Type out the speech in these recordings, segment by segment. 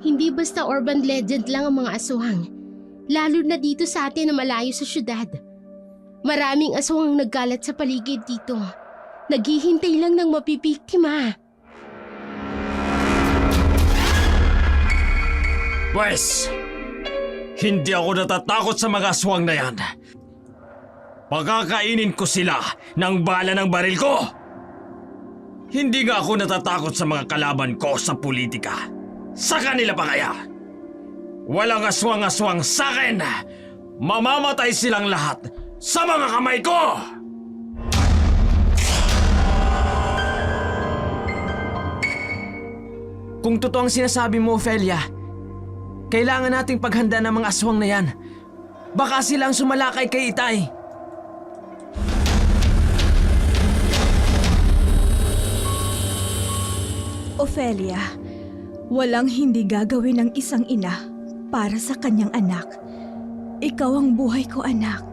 Hindi basta urban legend lang ang mga aswang. Lalo na dito sa atin na malayo sa syudad. Maraming aswang ang nagkalat sa paligid dito. Naghihintay lang ng mapipiktima. Pwes, hindi ako natatakot sa mga aswang na yan. Pagkakainin ko sila ng bala ng baril ko. Hindi nga ako natatakot sa mga kalaban ko sa politika. Sa kanila pa kaya? Walang aswang-aswang sa akin. Mamamatay silang lahat sa mga kamay ko! Kung totoo ang sinasabi mo, Ophelia, kailangan nating paghanda ng mga aswang na yan. Baka silang sumalakay kay Itay. Ophelia, walang hindi gagawin ng isang ina para sa kanyang anak. Ikaw ang buhay ko, anak.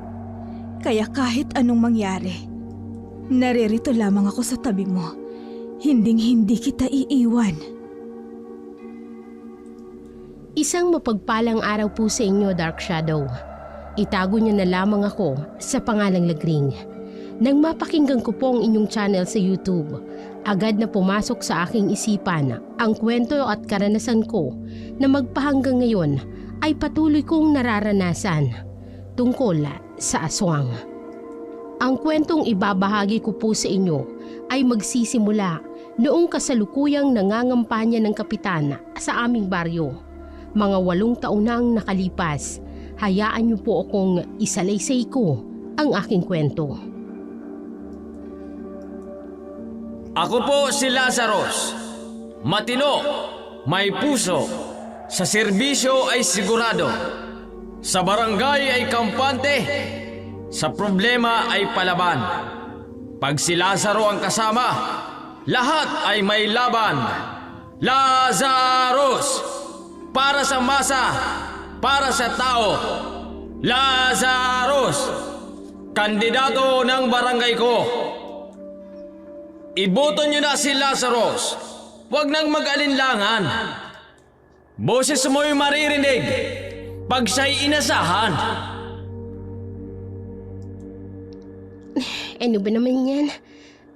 Kaya kahit anong mangyari, naririto lamang ako sa tabi mo. Hinding-hindi kita iiwan. Isang mapagpalang araw po sa inyo, Dark Shadow. Itago niyo na lamang ako sa pangalang Lagring. Nang mapakinggan ko po ang inyong channel sa YouTube, agad na pumasok sa aking isipan ang kwento at karanasan ko na magpahanggang ngayon ay patuloy kong nararanasan tungkol sa aswang. Ang kwentong ibabahagi ko po sa inyo ay magsisimula noong kasalukuyang nangangampanya ng kapitan sa aming baryo. Mga 8 taon na ang nakalipas, hayaan niyo po akong isalaysay ko ang aking kwento. Ako po si Lazarus. Matino, may puso, sa serbisyo ay sigurado, sa barangay ay kampante, sa problema ay palaban. Pag si Lazaro ang kasama, lahat ay may laban. Lazarus! Para sa masa, para sa tao. Lazarus! Kandidato ng barangay ko. Iboto niyo na si Lazarus. Huwag nang mag-alinlangan. Boses mo'y maririnig pag siya'y inasahan. Ano ba naman yan?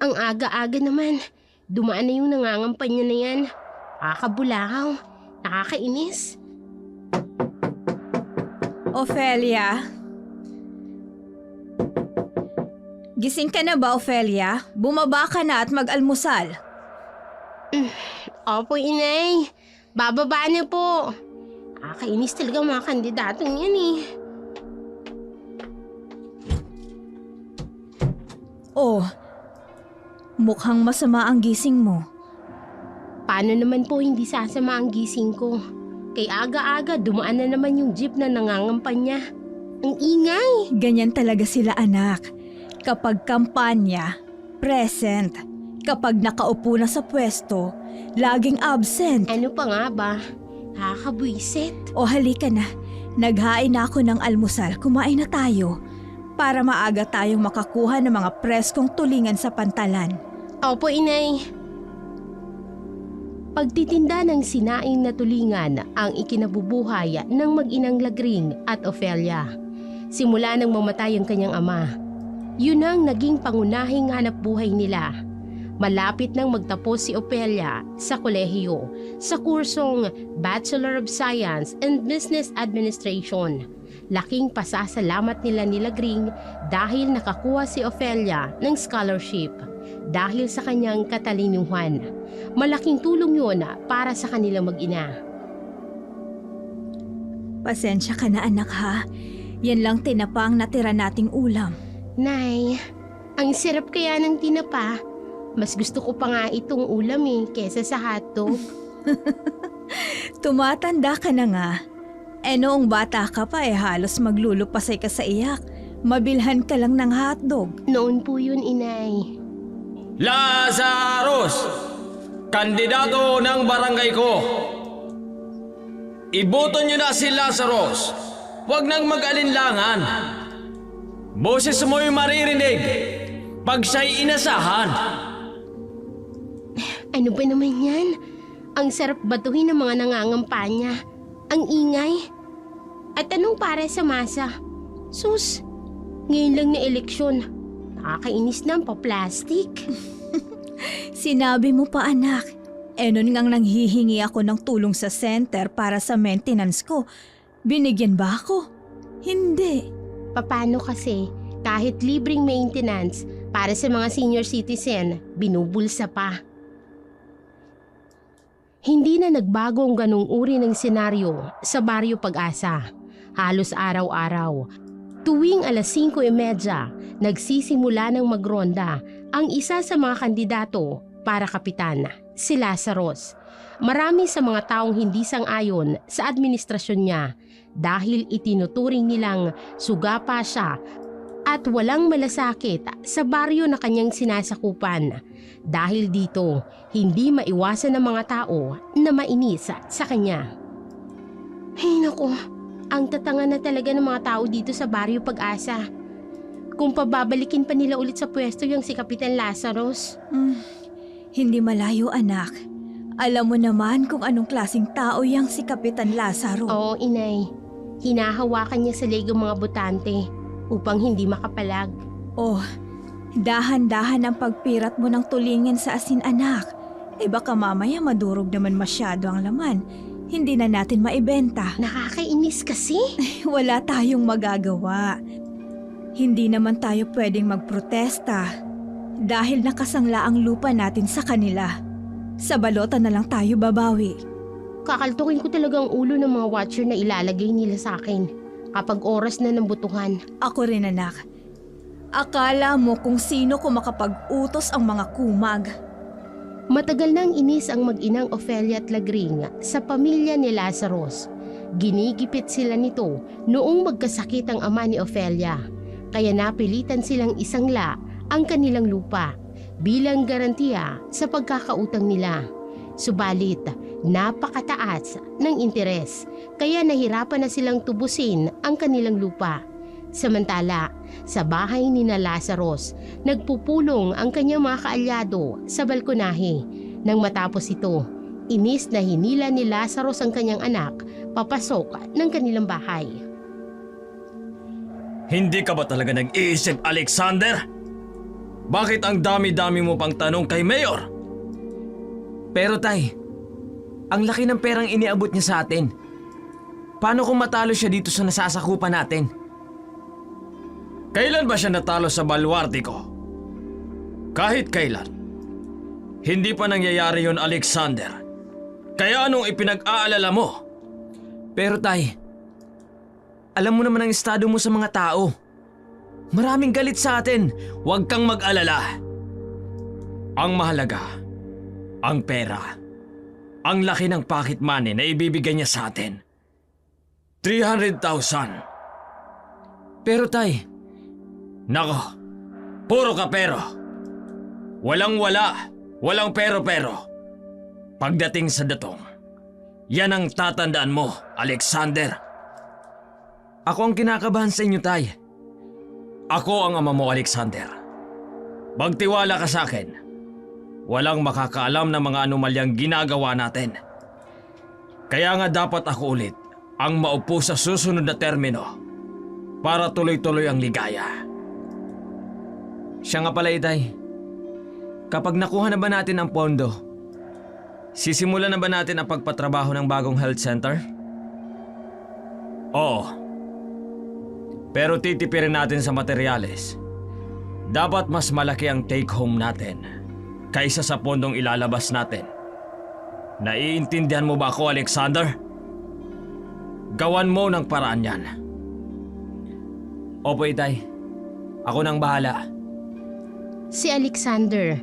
Ang aga-aga naman. Dumaan na yung nangangampanya na yan. Nakakabulakaw. Nakakainis. Ophelia? Gising ka na ba, Ophelia? Bumaba ka na at mag-almusal. Opo, inay. Bababa na po. Nakakainis talaga mga kandidatong yan eh. Oh, mukhang masama ang gising mo. Paano naman po hindi sasama ang gising ko? Kay aga-aga dumaan na naman yung jeep na nangangampanya. Ang ingay! Ganyan talaga sila, anak. Kapag kampanya, present. Kapag nakaupo na sa pwesto, laging absent. Ano pa nga ba? Nakakabwisit. O halika na, naghain na ako ng almusal, kumain na tayo. Para maaga tayong makakuha ng mga preskong tulingan sa pantalan. Opo, inay. Pagtitinda ng sinaing na tulingan ang ikinabubuhay ng mag-inang Lagring at Ophelia. Simula nang mamatay ang kanyang ama, yun ang naging pangunahing hanap buhay nila. Malapit nang magtapos si Ophelia sa kolehiyo sa kursong Bachelor of Science and Business Administration. Laking pasasalamat nila ni Lagring dahil nakakuha si Ophelia ng scholarship dahil sa kanyang katalinuhan. Malaking tulong yun para sa kanilang mag-ina. Pasensya ka na, anak, ha? Yan lang tinapa ang natira nating ulam. Nay, ang sarap kaya ng tinapa. Mas gusto ko pa nga itong ulam kesa sa hotdog. Tumatanda ka na nga. Noong bata ka pa halos maglulupasay ka sa iyak. Mabilhan ka lang ng hotdog. Noon po yun, inay. Lazarus! Kandidato ng barangay ko. Iboto niyo na si Lazarus. Huwag nang mag-alinlangan. Boses mo'y maririnig pag siya'y inasahan. Ano ba naman yan? Ang sarap batuhin ng mga nangangampanya. Ang ingay. At anong para sa masa? Sus, ngayon lang na eleksyon. Nakakainis na ang pa-plastic. Sinabi mo pa anak. Nun ngang nanghihingi ako ng tulong sa center para sa maintenance ko. Binigyan ba ako? Hindi. Paano kasi kahit libreng maintenance para sa mga senior citizen, binubulsa pa. Hindi na nagbago ang ganong uri ng senaryo sa Baryo Pag-asa. Halos araw-araw. Tuwing 5:30, nagsisimula ng magronda ang isa sa mga kandidato para kapitan, si Lazaros. Marami sa mga taong hindi sang-ayon sa administrasyon niya dahil itinuturing nilang sugapa siya at walang malasakit sa baryo na kanyang sinasakupan. Dahil dito, hindi maiwasan ng mga tao na mainis sa kanya. Ay naku, ang tatanga na talaga ng mga tao dito sa Baryo Pag-asa. Kung pababalikin pa nila ulit sa pwesto yung si Kapitan Lazaros. Hindi malayo anak. Alam mo naman kung anong klaseng tao yang si Kapitan Lazaro. Oo, inay. Hinahawakan niya sa leg ang mga botante upang hindi makapalag. Oh, dahan-dahan ang pagpirat mo ng tulingin sa asin anak. Baka mamaya madurog naman masyado ang laman. Hindi na natin maibenta. Nakakainis kasi. Wala tayong magagawa. Hindi naman tayo pwedeng magprotesta dahil nakasangla ang lupa natin sa kanila. Sa balota na lang tayo babawi. Kakaltukin ko talaga ang ulo ng mga watcher na ilalagay nila sa akin kapag oras na ng butuhan. Ako rin anak. Akala mo kung sino ko makapag-utos ang mga kumag. Matagal nang inis ang mag-inang Ofelia at Lagring sa pamilya ni Lazaros. Ginigipit sila nito noong magkasakit ang ama ni Ofelia. Kaya napilitan silang isangla ang kanilang lupa bilang garantiya sa pagkakautang nila. Subalit, napakataas ng interes kaya nahirapan na silang tubusin ang kanilang lupa. Samantala, sa bahay ni na Lazaros, nagpupulong ang kanyang mga kaalyado sa balkonahe. Nang matapos ito, inis na hinila ni Lazaros ang kanyang anak papasok ng kanilang bahay. Hindi ka ba talaga nag-iisip, Alexander? Bakit ang dami-dami mo pang tanong kay Mayor? Pero tay, ang laki ng perang iniabot niya sa atin. Paano kung matalo siya dito sa nasasakupan natin? Kailan ba siya natalo sa baluarte ko? Kahit kailan. Hindi pa nangyayari yon, Alexander. Kaya anong ipinag-aalala mo? Pero tay, alam mo naman ang estado mo sa mga tao. Maraming galit sa atin. Huwag kang mag-alala. Ang mahalaga, ang pera. Ang laki ng pocket money na ibibigay niya sa atin. 300,000. Pero tay, Nako, puro ka pero. Walang wala, walang pero-pero. Pagdating sa datong, yan ang tatandaan mo, Alexander. ako ang kinakabahan sa inyo tay. Ako ang ama mo, Alexander. Magtiwala ka sa akin. Walang makakaalam ng mga anomalyang ginagawa natin. Kaya nga dapat ako ulit ang maupo sa susunod na termino para tuloy-tuloy ang ligaya. Siya nga pala itay. Kapag nakuha na ba natin ang pondo, sisimulan na ba natin ang pagpatrabaho ng bagong health center? Oo. Pero titipirin natin sa materyales. Dapat mas malaki ang take-home natin kaysa sa pondong ilalabas natin. Naiintindihan mo ba ako, Alexander? Gawan mo ng paraan yan. Opo itay. Ako nang bahala. Si Alexander,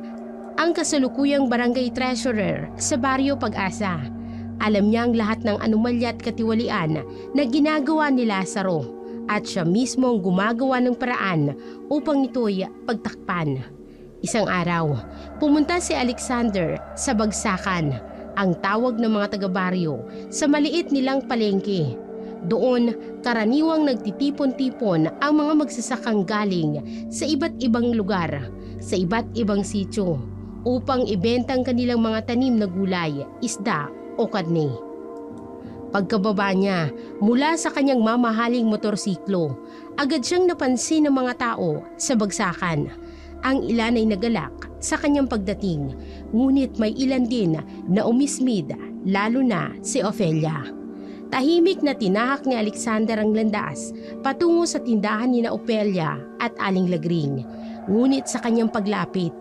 ang kasalukuyang barangay treasurer sa Baryo Pag-asa. Alam niya ang lahat ng anomalya at katiwalian na ginagawa ni Lazaro at siya mismo ang gumagawa ng paraan upang ito'y pagtakpan. Isang araw, pumunta si Alexander sa Bagsakan, ang tawag ng mga taga-baryo, sa maliit nilang palengke. Doon, karaniwang nagtitipon-tipon ang mga magsasakang galing sa iba't ibang lugar, sa iba't ibang sityo, upang ibenta ang kanilang mga tanim na gulay, isda o karne. Pagkababa niya mula sa kanyang mamahaling motorsiklo, agad siyang napansin ng mga tao sa bagsakan. Ang ilan ay nagalak sa kanyang pagdating, ngunit may ilan din na umismid, lalo na si Ofelia. Tahimik na tinahak ni Alexander ang landas patungo sa tindahan ni Ofelia at Aling Lagring. Ngunit sa kanyang paglapit,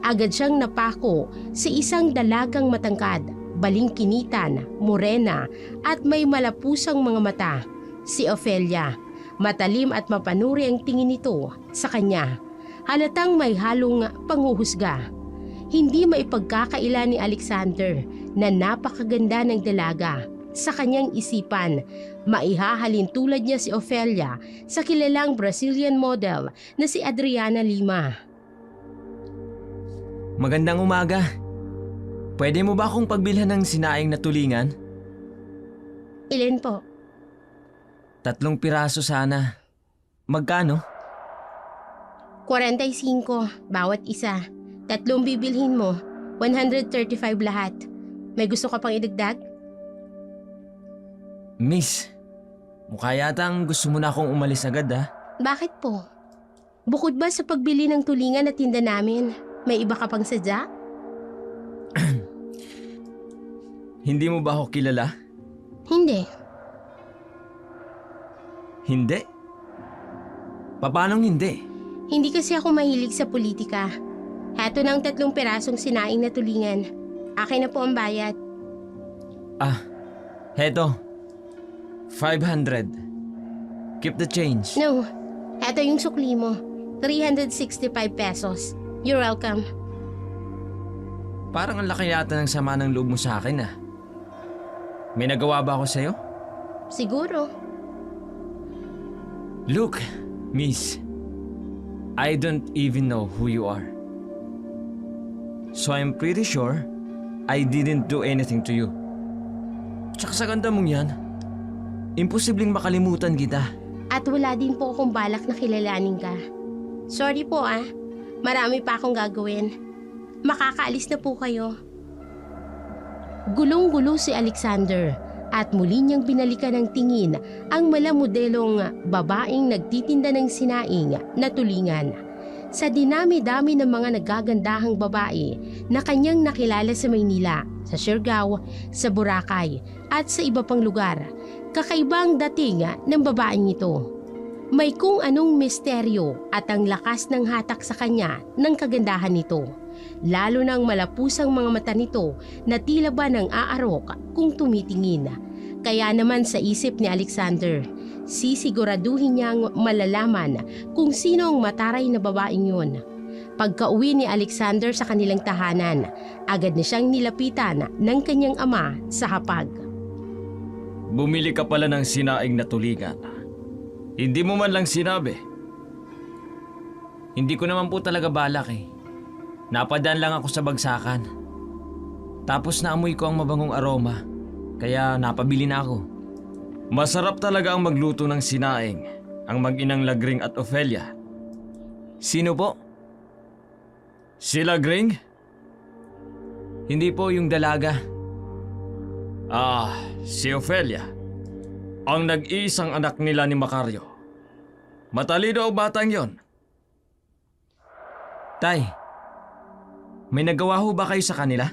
agad siyang napako sa isang dalagang matangkad, balingkinitan, morena at may malapusang mga mata. Si Ofelia, matalim at mapanuri ang tingin nito sa kanya. Halatang may halong panghuhusga. Hindi maipagkakaila ni Alexander na napakaganda ng dalaga. Sa kanyang isipan, maihahalin tulad niya si Ofelia sa kilalang Brazilian model na si Adriana Lima. Magandang umaga. Pwede mo ba akong pagbilhan ng sinaing na tulingan? Ilan po? 3 piraso sana. Magkano? 45 bawat isa. 3 bibilhin mo. 135 lahat. May gusto ka pang idagdag? Miss, mukha yatang gusto mo na akong umalis agad ha? Bakit po? Bukod ba sa pagbili ng tulingan at tinda namin, may iba ka pang sadya? Hindi mo ba ako kilala? Hindi. Hindi? Paanong hindi? Hindi kasi ako mahilig sa politika. Heto na ang 3 pirasong sinaing na tulingan. Akin na po ang bayad. Heto. 500. Keep the change. No, heto yung sukli mo. 365 pesos. You're welcome. Parang ang laki yata ng sama ng loob mo sa akin ah. May nagawa ba ako sa'yo? Siguro. Look, miss. I don't even know who you are. So I'm pretty sure I didn't do anything to you. Tsaka sa ganda mong yan, imposibleng makalimutan kita. At wala din po akong balak na kilalanin ka. Sorry po ah. Marami pa akong gagawin. Makakaalis na po kayo. Gulong-gulo si Alexander at muli niyang binalikan ng tingin ang malamodelong babaeng nagtitinda ng sinaing na tulingan. Sa dinami-dami ng mga nagagandahang babae na kanyang nakilala sa Maynila, sa Siargao, sa Boracay at sa iba pang lugar, kakaibang dating ng babaeng ito. May kung anong misteryo at ang lakas ng hatak sa kanya ng kagandahan nito. Lalo ng malapusang mga mata nito na tila ba ng aarok kung tumitingin. Kaya naman sa isip ni Alexander, sisiguraduhin niyang malalaman kung sino ang mataray na babaeng yun. Pagka-uwi ni Alexander sa kanilang tahanan, agad na siyang nilapitan ng kanyang ama sa hapag. Bumili ka pala ng sinaing na tulingan. Hindi mo man lang sinabi. Hindi ko naman po talaga balak eh. Napadaan lang ako sa bagsakan. Tapos naamoy ko ang mabangong aroma, kaya napabili na ako. Masarap talaga ang magluto ng sinaing, ang mag-inang Lagring at Ofelia. Sino po? Si Lagring? Hindi po yung dalaga. Si Ofelia. Ang nag-iisang anak nila ni Macario. Matalino ang batang yon. Tay, may nagawa ho ba kayo sa kanila?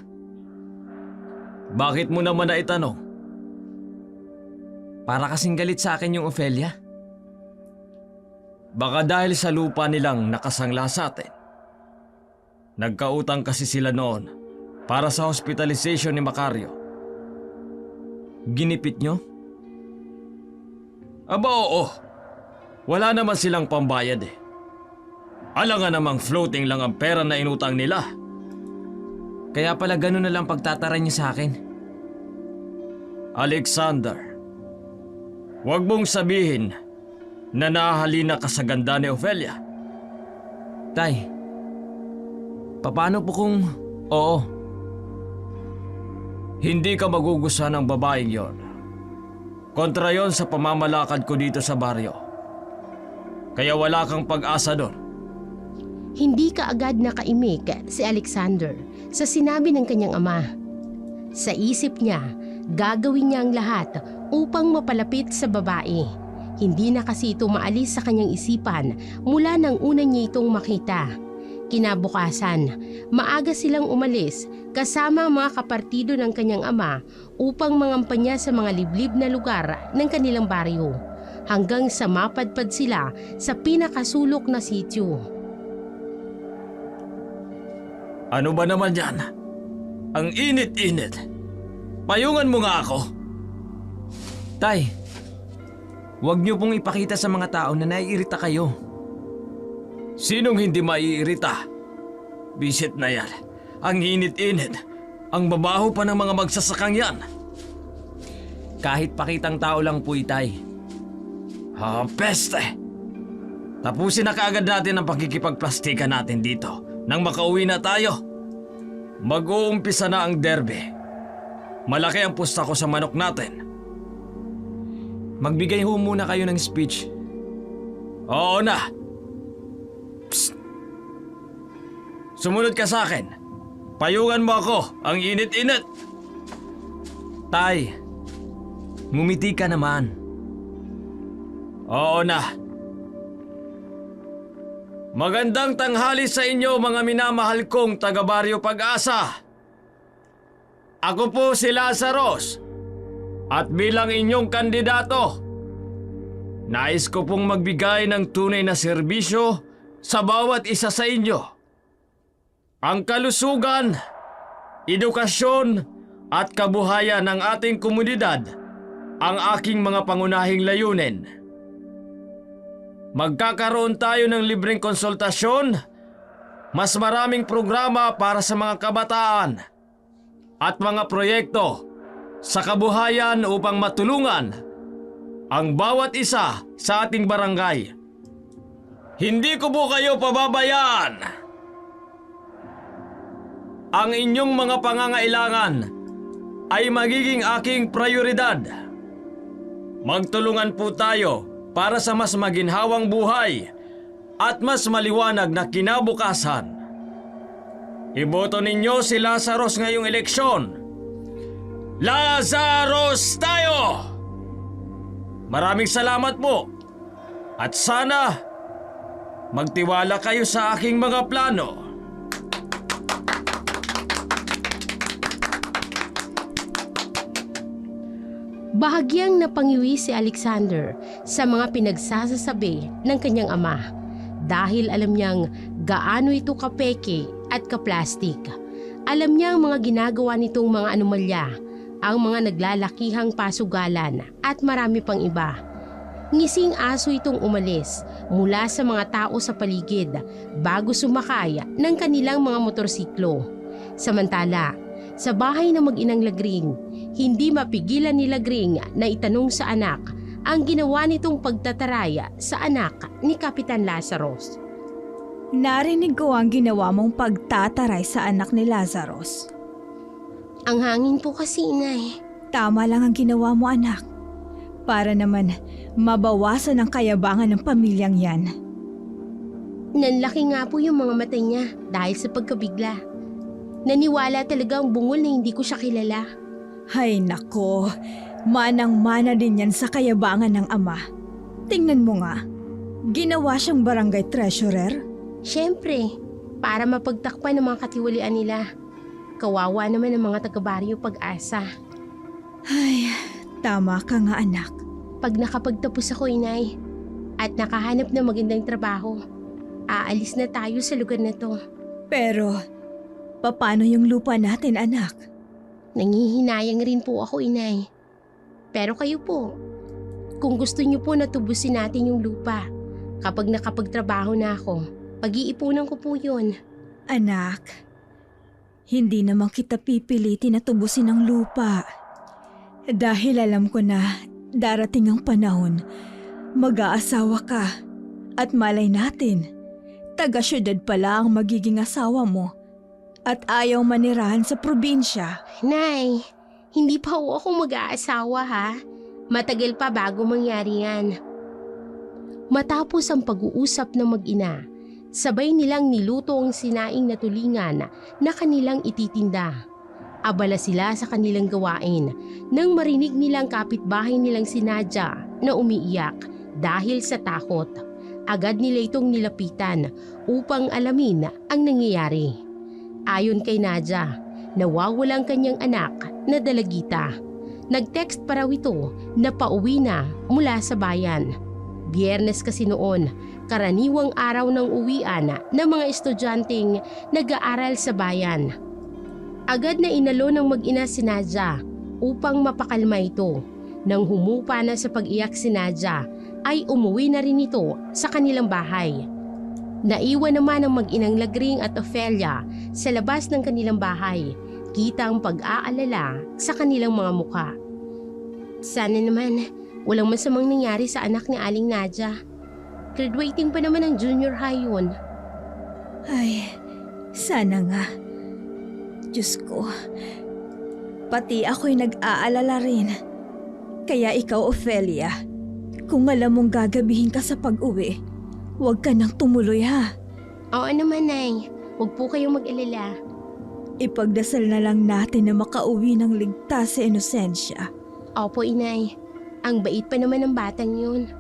Bakit mo naman na itanong? Para kasing galit sa akin yung Ofelia. Baka dahil sa lupa nilang nakasangla sa atin. Nagkautang kasi sila noon para sa hospitalization ni Macario. Ginipit nyo? Aba oo. Wala naman silang pambayad eh. Alangan namang floating lang ang pera na inutang nila. Kaya pala ganun na lang pagtataray niyo sa akin. Alexander, huwag mong sabihin na nahahalina ka sa ganda ni Ofelia. Tay, paano po kung oo? Hindi ka magugustuhan ng babaeng yon. Kontra yon sa pamamalakad ko dito sa baryo. Kaya wala kang pag-asa doon. Hindi kaagad nakaimik si Alexander sa sinabi ng kanyang ama. Sa isip niya, gagawin niya ang lahat upang mapalapit sa babae. Hindi na kasi ito maalis sa kanyang isipan mula nang una niya itong makita. Kinabukasan, maaga silang umalis kasama ang mga kapartido ng kanyang ama upang mangampanya sa mga liblib na lugar ng kanilang baryo hanggang sa mapadpad sila sa pinakasulok na sityo. Ano ba naman yan? Ang init-init. Payungan mo nga ako. Tay, huwag niyo pong ipakita sa mga tao na naiirita kayo. Sinong hindi maiirita? Bisit na yan. Ang init-init. Ang babaho pa ng mga magsasakang yan. Kahit pakitang tao lang po, Itay. Peste! Tapusin na kaagad natin ang pakikipagplastikan natin dito nang makauwi na tayo. Mag-uumpisa na ang derby. Malaki ang pusta ko sa manok natin. Magbigay ho muna kayo ng speech. Oo na. Psst. Sumunod ka sa akin. Payungan mo ako. Ang init-init. Tay, ngumiti ka naman. Oo na. Magandang tanghali sa inyo mga minamahal kong taga-Baryo Pag-asa. Ako po si Lazaros. At bilang inyong kandidato, nais ko pong magbigay ng tunay na serbisyo sa bawat isa sa inyo. Ang kalusugan, edukasyon at kabuhayan ng ating komunidad ang aking mga pangunahing layunin. Magkakaroon tayo ng libreng konsultasyon, mas maraming programa para sa mga kabataan at mga proyekto sa kabuhayan upang matulungan ang bawat isa sa ating barangay. Hindi ko po kayo pababayaan. Ang inyong mga pangangailangan ay magiging aking prioridad. Magtulungan po tayo para sa mas maginhawang buhay at mas maliwanag na kinabukasan. Iboto ninyo si Lazaros ngayong eleksyon. Lazaros tayo! Maraming salamat po. At sana magtiwala kayo sa aking mga plano. Bahagyang napangiwi si Alexander sa mga pinagsasasabi ng kanyang ama dahil alam niyang gaano ito kapeke at kaplastik. Alam niya ang mga ginagawa nitong mga anomalya, ang mga naglalakihang pasugalan at marami pang iba. Ngising aso itong umalis mula sa mga tao sa paligid bago sumakay ng kanilang mga motorsiklo. Samantala, sa bahay ng mag-inang Lagring, hindi mapigilan ni Lagring na itanong sa anak ang ginawa nitong pagtataraya sa anak ni Kapitan Lazaros. Narinig ko ang ginawa mong pagtataray sa anak ni Lazaros. Ang hangin po kasi, inay. Tama lang ang ginawa mo, anak. Para naman mabawasan ang kayabangan ng pamilyang yan. Nanlaki nga po yung mga mata niya dahil sa pagkabigla. Naniwala talaga ang bungol na hindi ko siya kilala. Hay nako, manang-mana din yan sa kayabangan ng ama. Tingnan mo nga, ginawa siyang barangay treasurer. Siyempre, para mapagtakpan ng mga katiwalian nila. Kawawa naman ang mga taga-Baryo Pag-asa. Ay, tama ka nga anak. Pag nakapagtapos ako, inay, at nakahanap ng magandang trabaho, aalis na tayo sa lugar na to. Pero, paano yung lupa natin, anak? Nangihinayang rin po ako, inay. Pero kayo po, kung gusto niyo po na tubusin natin yung lupa, kapag nakapagtrabaho na ako, pag-iipunan ko po yun. Anak, hindi naman kita pipilitin na tubusin ang lupa. Dahil alam ko na darating ang panahon, mag-aasawa ka. At malay natin, taga-syudad pala ang magiging asawa mo. At ayaw manirahan sa probinsya. Nay, hindi pa ho ako mag-aasawa ha. Matagal pa bago mangyari yan. Matapos ang pag-uusap ng mag-ina, Sabay nilang niluto ang sinaing na tulingan na kanilang ititinda. Abala sila sa kanilang gawain nang marinig nilang kapitbahay nilang si Nadia na umiiyak dahil sa takot. Agad nila itong nilapitan upang alamin ang nangyayari. Ayon kay Nadia, nawawala ang kanyang anak na dalagita. Nag-text pa raw ito na pauwi na mula sa bayan. Biyernes kasi noon, karaniwang araw ng uwian ng mga estudyanteng nag-aaral sa bayan. Agad na inalo ng mag-ina si Nadia upang mapakalma ito. Nang humupa na sa pag-iyak si Nadia, ay umuwi na rin ito sa kanilang bahay. Naiwan naman ang mag-inang Lagring at Ofelia sa labas ng kanilang bahay. Kita ang pag-aalala sa kanilang mga mukha. Sana naman walang masamang nangyari sa anak ni Aling Nadia. Graduating pa naman ng junior high yun. Ay, sana nga. Diyos ko, pati ako'y nag-aalala rin. Kaya ikaw, Ofelia, kung alam mong gagabihin ka sa pag-uwi, huwag ka nang tumuloy ha. Oo naman, Nay. Huwag po kayong mag-alala. Ipagdasal na lang natin na makauwi ng ligtas sa inosensya. Opo, Inay. Ang bait pa naman ng batang yun.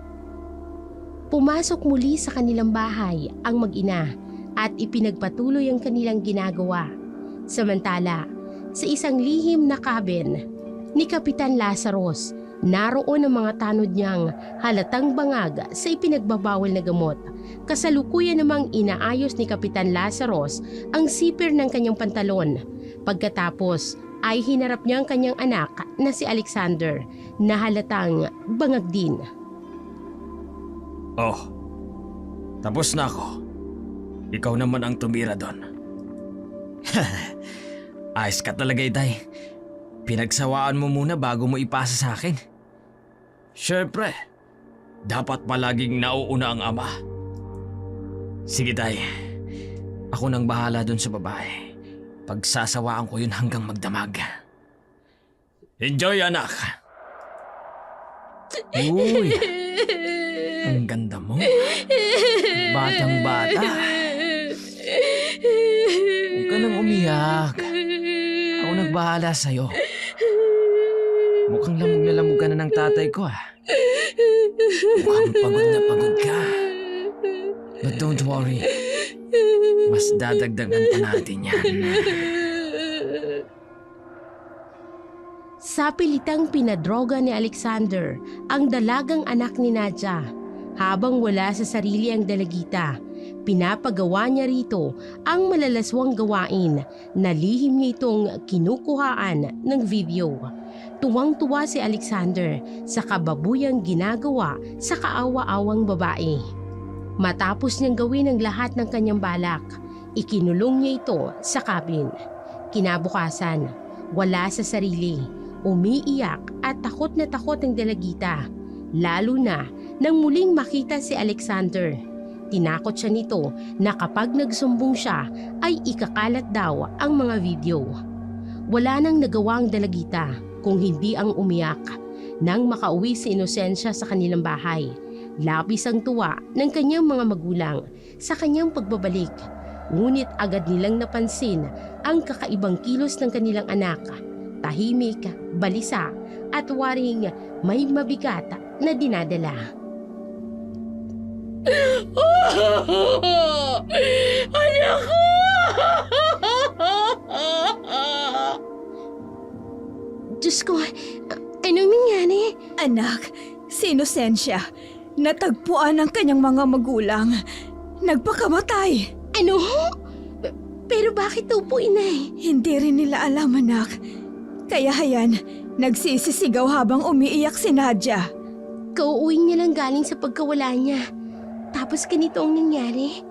Pumasok muli sa kanilang bahay ang mag-ina at ipinagpatuloy ang kanilang ginagawa. Samantala, sa isang lihim na cabin ni Kapitan Lazarus, naroon ang mga tanod niyang halatang bangag sa ipinagbabawal na gamot. Kasalukuyan namang inaayos ni Kapitan Lazarus ang zipper ng kanyang pantalon. Pagkatapos ay hinarap niya ang kanyang anak na si Alexander na halatang bangag din. Oh, tapos na ako. Ikaw naman ang tumira doon. Ayos ka talaga, Itay. Pinagsawaan mo muna bago mo ipasa sa akin. Siyempre, dapat palaging nauuna ang ama. Sige, Tay. Ako nang bahala doon sa babae. Pagsasawaan ko yun hanggang magdamag. Enjoy, anak. Uy, ang ganda mo. Batang-bata. Huwag ka nang umiyak. Ako nagbahala sa'yo. Mukhang lamog ka na ng tatay ko Mukhang pagod ka. But don't worry. Mas dadagdagan pa natin yan. Sa pilitang pinadroga ni Alexander ang dalagang anak ni Nadia. Habang wala sa sarili ang dalagita, pinapagawa niya rito ang malalaswang gawain na lihim niya itong kinukuhaan ng video. Tuwang-tuwa si Alexander sa kababuyang ginagawa sa kaawa-awang babae. Matapos niyang gawin ang lahat ng kanyang balak, ikinulong niya ito sa cabin. Kinabukasan, wala sa sarili, umiiyak at takot na takot ang dalagita. Lalo na nang muling makita si Alexander. Tinakot siya nito na kapag nagsumbong siya ay ikakalat daw ang mga video. Wala nang nagawa ang dalagita kung hindi ang umiyak. Nang makauwi si Inosensya sa kanilang bahay, labis ang tuwa ng kanyang mga magulang sa kanyang pagbabalik. Ngunit agad nilang napansin ang kakaibang kilos ng kanilang anak. Tahimik, balisa at waring may mabigat na dinadala. Anak ko! Diyos ko, anong nangyari? Anak, si Inosensya, natagpuan ang kanyang mga magulang. Nagpakamatay. Ano? Pero bakit daw po, Inay? Hindi rin nila alam, anak. Kaya hayan, nagsisisigaw habang umiiyak si Nadia. Kauuwi niya lang galing sa pagkawala niya. Tapos ganito ang nangyari.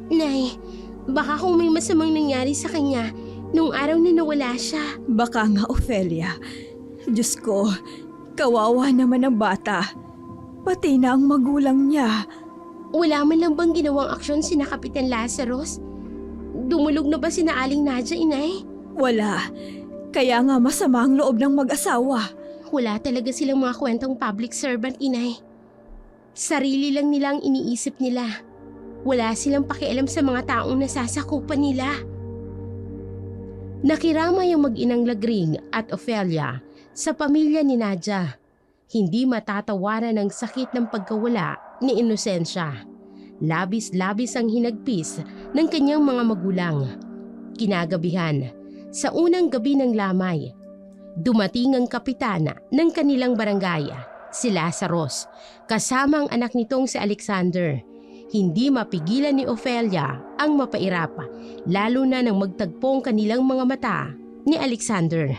Nay, baka kung may masamang nangyari sa kanya nung araw na nawala siya. Baka nga, Ofelia. Diyos ko, kawawa naman ang bata. Pati na ang magulang niya. Wala man lang bang ginawang aksyon sina Kapitan Lazarus? Dumulog na ba sina Aling Nadia, Inay? Wala. Kaya nga masama ang loob ng mag-asawa. Wala talaga silang mga kwentong public servant, Inay. Sarili lang nilang iniisip nila. Wala silang pakialam sa mga taong nasasakupan nila. Nakiramay ang mag-inang Lagring at Ofelia sa pamilya ni Nadia. Hindi matatawaran ang sakit ng pagkawala ni Inocencia. Labis-labis ang hinagpis ng kanyang mga magulang. Kinagabihan, sa unang gabi ng lamay, dumating ang kapitana ng kanilang barangay, si Lazaros, kasama ang anak nitong si Alexander. Hindi mapigilan ni Ofelia ang mapairap, lalo na nang magtagpo ang kanilang mga mata ni Alexander.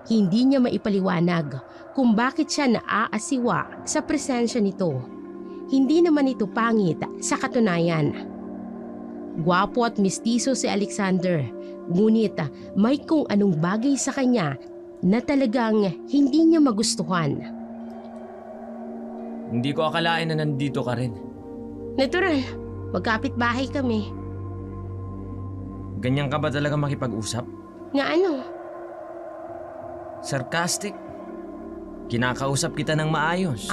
Hindi niya maipaliwanag kung bakit siya naaasiwa sa presensya nito. Hindi naman ito pangit sa katunayan. Gwapo at mistiso si Alexander, ngunit may kung anong bagay sa kanya na talagang hindi niya magustuhan. Hindi ko akalain na nandito ka rin. Natural, magkapit bahay kami. Ganyan ka ba talaga makipag-usap? Nga ano? Sarcastic? Kinakausap kita ng maayos.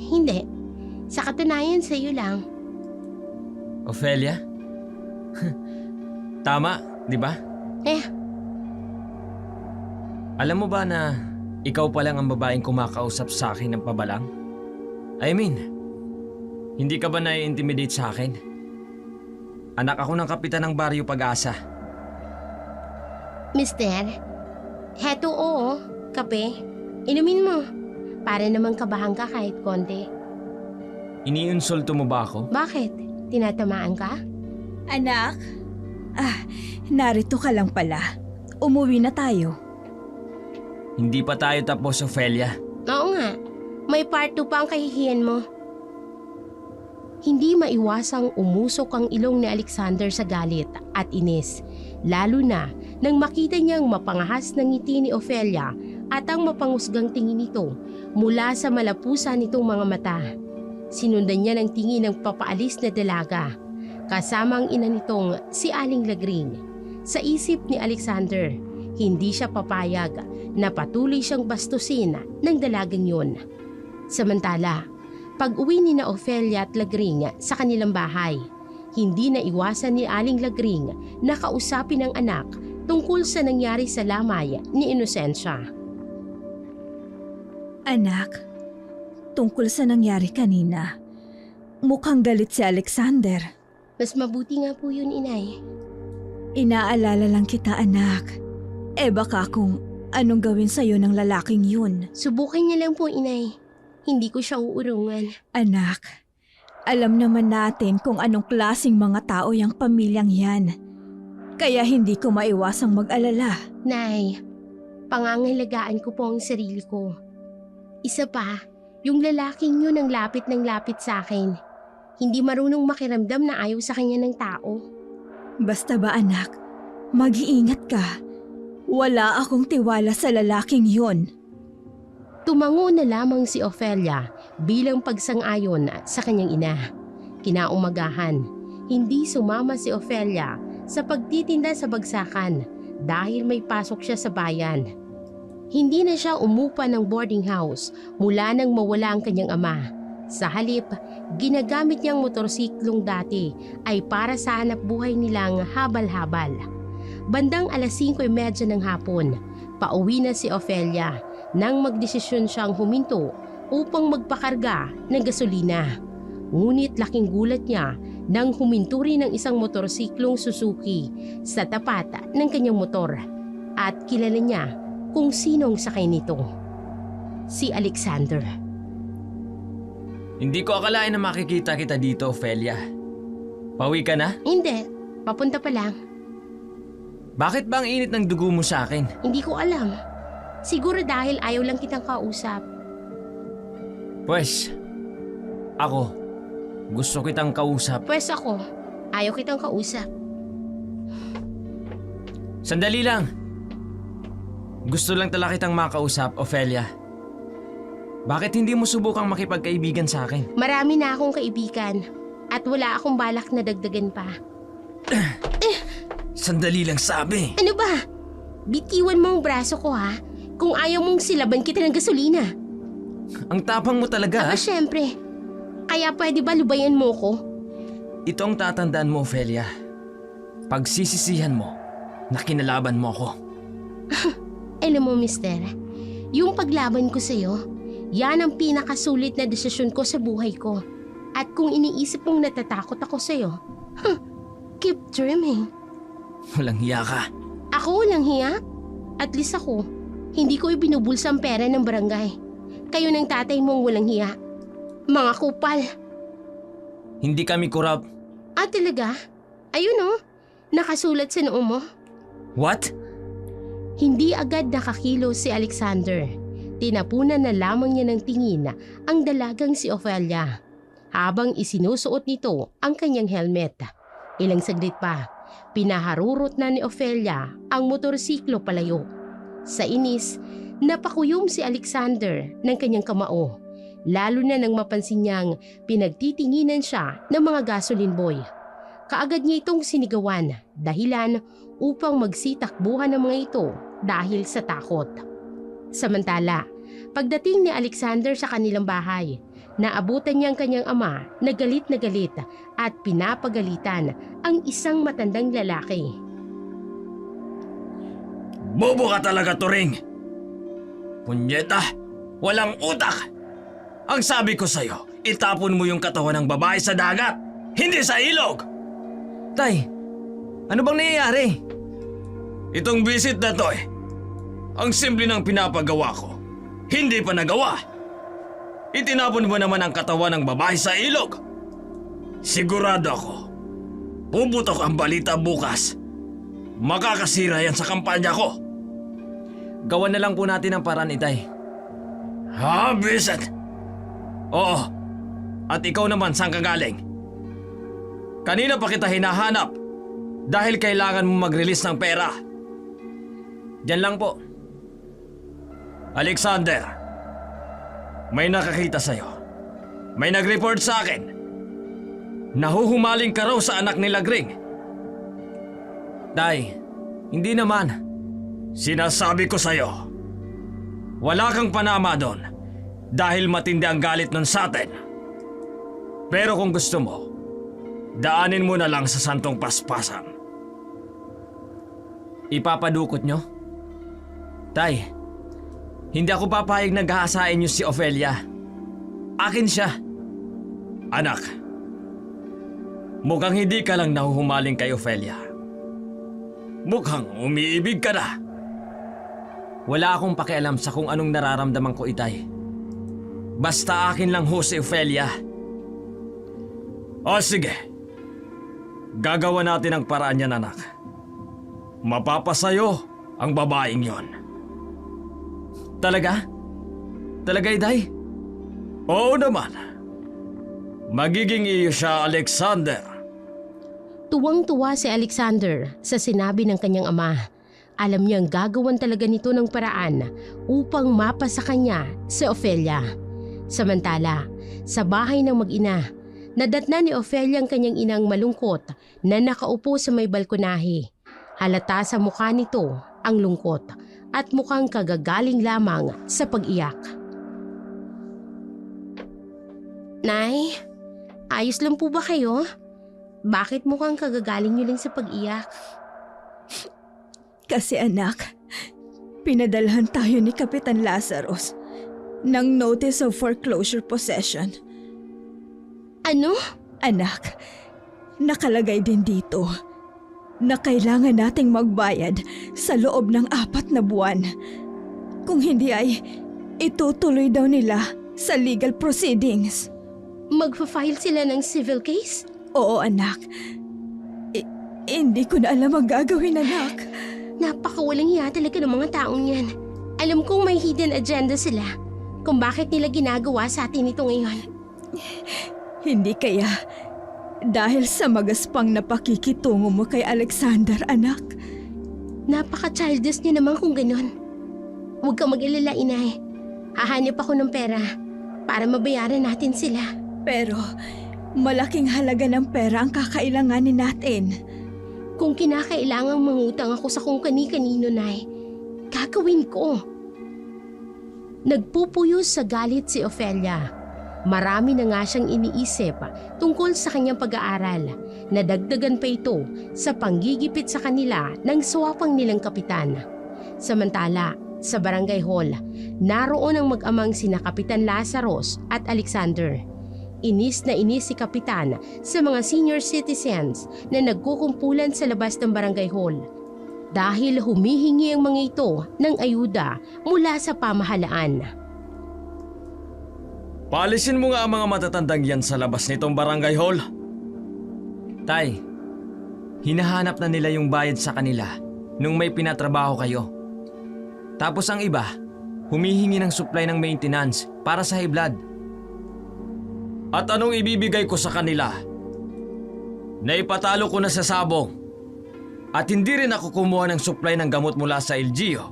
Hindi. Sa katunayan sa iyo lang. Ofelia? Tama, di ba? Alam mo ba na ikaw pa lang ang babaeng kumakausap sa akin ng pabalang? I mean, hindi ka ba nai-intimidate sa akin? Anak ako ng kapitan ng Baryo Pag-asa. Mister, heto oo, kape. Inumin mo. Para naman kabahan ka kahit konti. Iniinsulto mo ba ako? Bakit? Tinatamaan ka? Anak? Narito ka lang pala. Umuwi na tayo. Hindi pa tayo tapos, Ofelia. Oo nga. May part 2 pa ang kahihiyan mo. Hindi maiwasang umusok ang ilong ni Alexander sa galit at inis, lalo na nang makita niyang mapangahas ng ngiti ni Ofelia at ang mapangusgang tingin nito mula sa malapusan nitong mga mata. Sinundan niya ng tingin ng papaalis na dalaga, kasama ang ina nitong si Aling Lagring. Sa isip ni Alexander, hindi siya papayag na patuloy siyang bastusin ng dalagang yun. Samantala, pag-uwi ni na Ofelia at Lagring sa kanilang bahay, hindi na iwasan ni Aling Lagring na kausapin ang anak tungkol sa nangyari sa lamay ni Inocencia. Anak, tungkol sa nangyari kanina, mukhang galit si Alexander. Mas mabuti nga po yun, inay. Inaalala lang kita, anak. Baka kung anong gawin sa'yo ng lalaking yun. Subukan niya lang po, inay. Hindi ko siya uurungan. Anak, alam naman natin kung anong klaseng mga tao yung pamilyang yan. Kaya hindi ko maiwasang mag-alala. Nay, pangangalagaan ko po ang sarili ko. Isa pa, yung lalaking yun ang lapit ng lapit sa akin. Hindi marunong makiramdam na ayaw sa kanya ng tao. Basta ba anak, mag-iingat ka. Wala akong tiwala sa lalaking yun. Tumango na lamang si Ofelia bilang pagsang-ayon sa kanyang ina. Kinaumagahan, hindi sumama si Ofelia sa pagtitinda sa bagsakan dahil may pasok siya sa bayan. Hindi na siya umupa ng boarding house mula nang mawala ang kanyang ama. Sa halip, ginagamit niyang motorsiklong dati ay para sa hanap buhay nilang habal-habal. Bandang 5:30 ng hapon, pauwi na si Ofelia nang magdesisyon siyang huminto upang magpakarga ng gasolina. Ngunit laking gulat niya nang huminto rin ng isang motorsiklong Suzuki sa tapat ng kanyang motor at kilala niya kung sinong sakay nito. Si Alexander. Hindi ko akalain na makikita kita dito, Ofelia. Pauwi ka na? Hindi, papunta pa lang. Bakit ba ang init ng dugo mo sa akin? Hindi ko alam. Siguro dahil ayaw lang kitang kausap. Pwes, ako, gusto kitang kausap. Pwes ako, ayaw kitang kausap. Sandali lang. Gusto lang talaga kitang makausap, Ofelia. Bakit hindi mo subukang makipagkaibigan sa akin? Marami na akong kaibigan at wala akong balak na dagdagan pa. Sandali lang sabi. Ano ba? Bitiwan mo ang braso ko ha, kung ayaw mong silaban kita ng gasolina. Ang tapang mo talaga. Aba syempre, kaya pwede ba lubayan mo ko? Ito ang tatandaan mo, Ophelia. Pagsisisihan mo na kinalaban mo ako. Alam mo, mister, yung paglaban ko sa'yo, yan ang pinakasulit na desisyon ko sa buhay ko. At kung iniisip mong natatakot ako sa'yo, keep dreaming. Walang hiya ka. Ako walang hiya? At least ako, hindi ko ibinubulsa ang pera ng barangay. Kayo ng tatay mong walang hiya. Mga kupal. Hindi kami korap. Ah, talaga? Ayun oh, nakasulat sa noo mo. What? Hindi agad nakakilo si Alexander. Tinapunan na lamang niya ng tingin ang dalagang si Ophelia habang isinusuot nito ang kanyang helmet. Ilang saglit pa, pinaharurot na ni Ophelia ang motorsiklo palayo. Sa inis, napakuyom si Alexander ng kanyang kamao, lalo na nang mapansin niyang pinagtitinginan siya ng mga gasoline boy. Kaagad niya itong sinigawan, dahilan upang magsitakbuhan ng mga ito dahil sa takot. Samantala, pagdating ni Alexander sa kanilang bahay, naabutan niya ang kanyang ama na galit at pinapagalitan ang isang matandang lalaki. Bobo ka talaga, Turing! Punyeta! Walang utak! Ang sabi ko sa'yo, itapon mo yung katawan ng babae sa dagat, hindi sa ilog! Tay, ano bang nangyayari? Itong visit na to ang simple ng pinapagawa ko. Hindi pa nagawa. Itinapon mo naman ang katawan ng babae sa ilog. Sigurado ako, puputok ang balita bukas. Makakasira yan sa kampanya ko. Gawan na lang po natin ang paraan, Itay. Ha, Vincent? Oo. At ikaw naman, saan ka galing? Kanina pa kita hinahanap dahil kailangan mo mag-release ng pera. Diyan lang po. Alexander, may nakakita sa'yo. May nag-report sa akin. Nahuhumaling ka raw sa anak ni Lagring. Tay, hindi naman. Sinasabi ko sa'yo, wala kang panama doon dahil matindi ang galit nun sa atin. Pero kung gusto mo, daanin mo na lang sa Santong Paspasan. Ipapadukot nyo? Tay, hindi ako papayag na gahasain niyo si Ophelia. Akin siya. Anak, mukhang hindi ka lang nahuhumaling kay Ophelia. Mukhang umiibig ka na. Wala akong pakialam sa kung anong nararamdaman ko, Itay. Basta akin lang ho si Ophelia. O sige, gagawa natin ang paraan yan, anak. Mapapasayo ang babaeng yon. Talaga? Talaga, Itay? Oo naman. Magiging iyo siya, Alexander. Tuwang-tuwa si Alexander sa sinabi ng kanyang ama. Alam niyang gagawan talaga nito ng paraan upang mapasa kanya si Ophelia. Samantala, sa bahay ng mag-ina, nadatna ni Ophelia ang kanyang inang malungkot na nakaupo sa may balkonahe. Halata sa mukha nito ang lungkot at mukhang kagagaling lamang sa pag-iyak. Nay, ayos lang po ba kayo? Bakit mukhang kagagaling niyo lang sa pag-iyak? Kasi anak, pinadalhan tayo ni Kapitan Lazarus ng Notice of Foreclosure Possession. Ano? Anak, nakalagay din dito na kailangan nating magbayad sa loob ng 4 na buwan. Kung hindi ay itutuloy daw nila sa legal proceedings. Magfa-file sila ng civil case? Oo, anak. Hindi ko na alam ang gagawin, anak. Napakawalang hiya talaga ng mga taong yan. Alam kong may hidden agenda sila kung bakit nila ginagawa sa atin ito ngayon. Hindi kaya dahil sa magaspang na pakikitungo mo kay Alexander, anak. Napaka-childish niya naman kung ganun. Huwag kang mag-alala, inay. Hahanap ako ng pera para mabayaran natin sila. Pero malaking halaga ng pera ang kakailanganin natin. Kung kinakailangang mangutang ako sa kung kani-kanino, nay, gagawin ko. Nagpupuyos sa galit si Ophelia. Marami na nga siyang iniisip tungkol sa kanyang pag-aaral. Nadagdagan pa ito sa panggigipit sa kanila ng swapang nilang kapitan. Samantala, sa barangay hall, naroon ang mag-amang sina Kapitan Lazaros at Alexander. Inis na inis si Kapitan sa mga senior citizens na nagkukumpulan sa labas ng barangay hall dahil humihingi ang mga ito ng ayuda mula sa pamahalaan. Paalisin mo nga ang mga matatandang yan sa labas nitong barangay hall. Tay, hinahanap na nila yung bayad sa kanila nung may pinatrabaho kayo. Tapos ang iba, humihingi ng supply ng maintenance para sa high blood. At anong ibibigay ko sa kanila? Naipatalo ko na sa sabong. At hindi rin ako kumuha ng supply ng gamot mula sa LGU.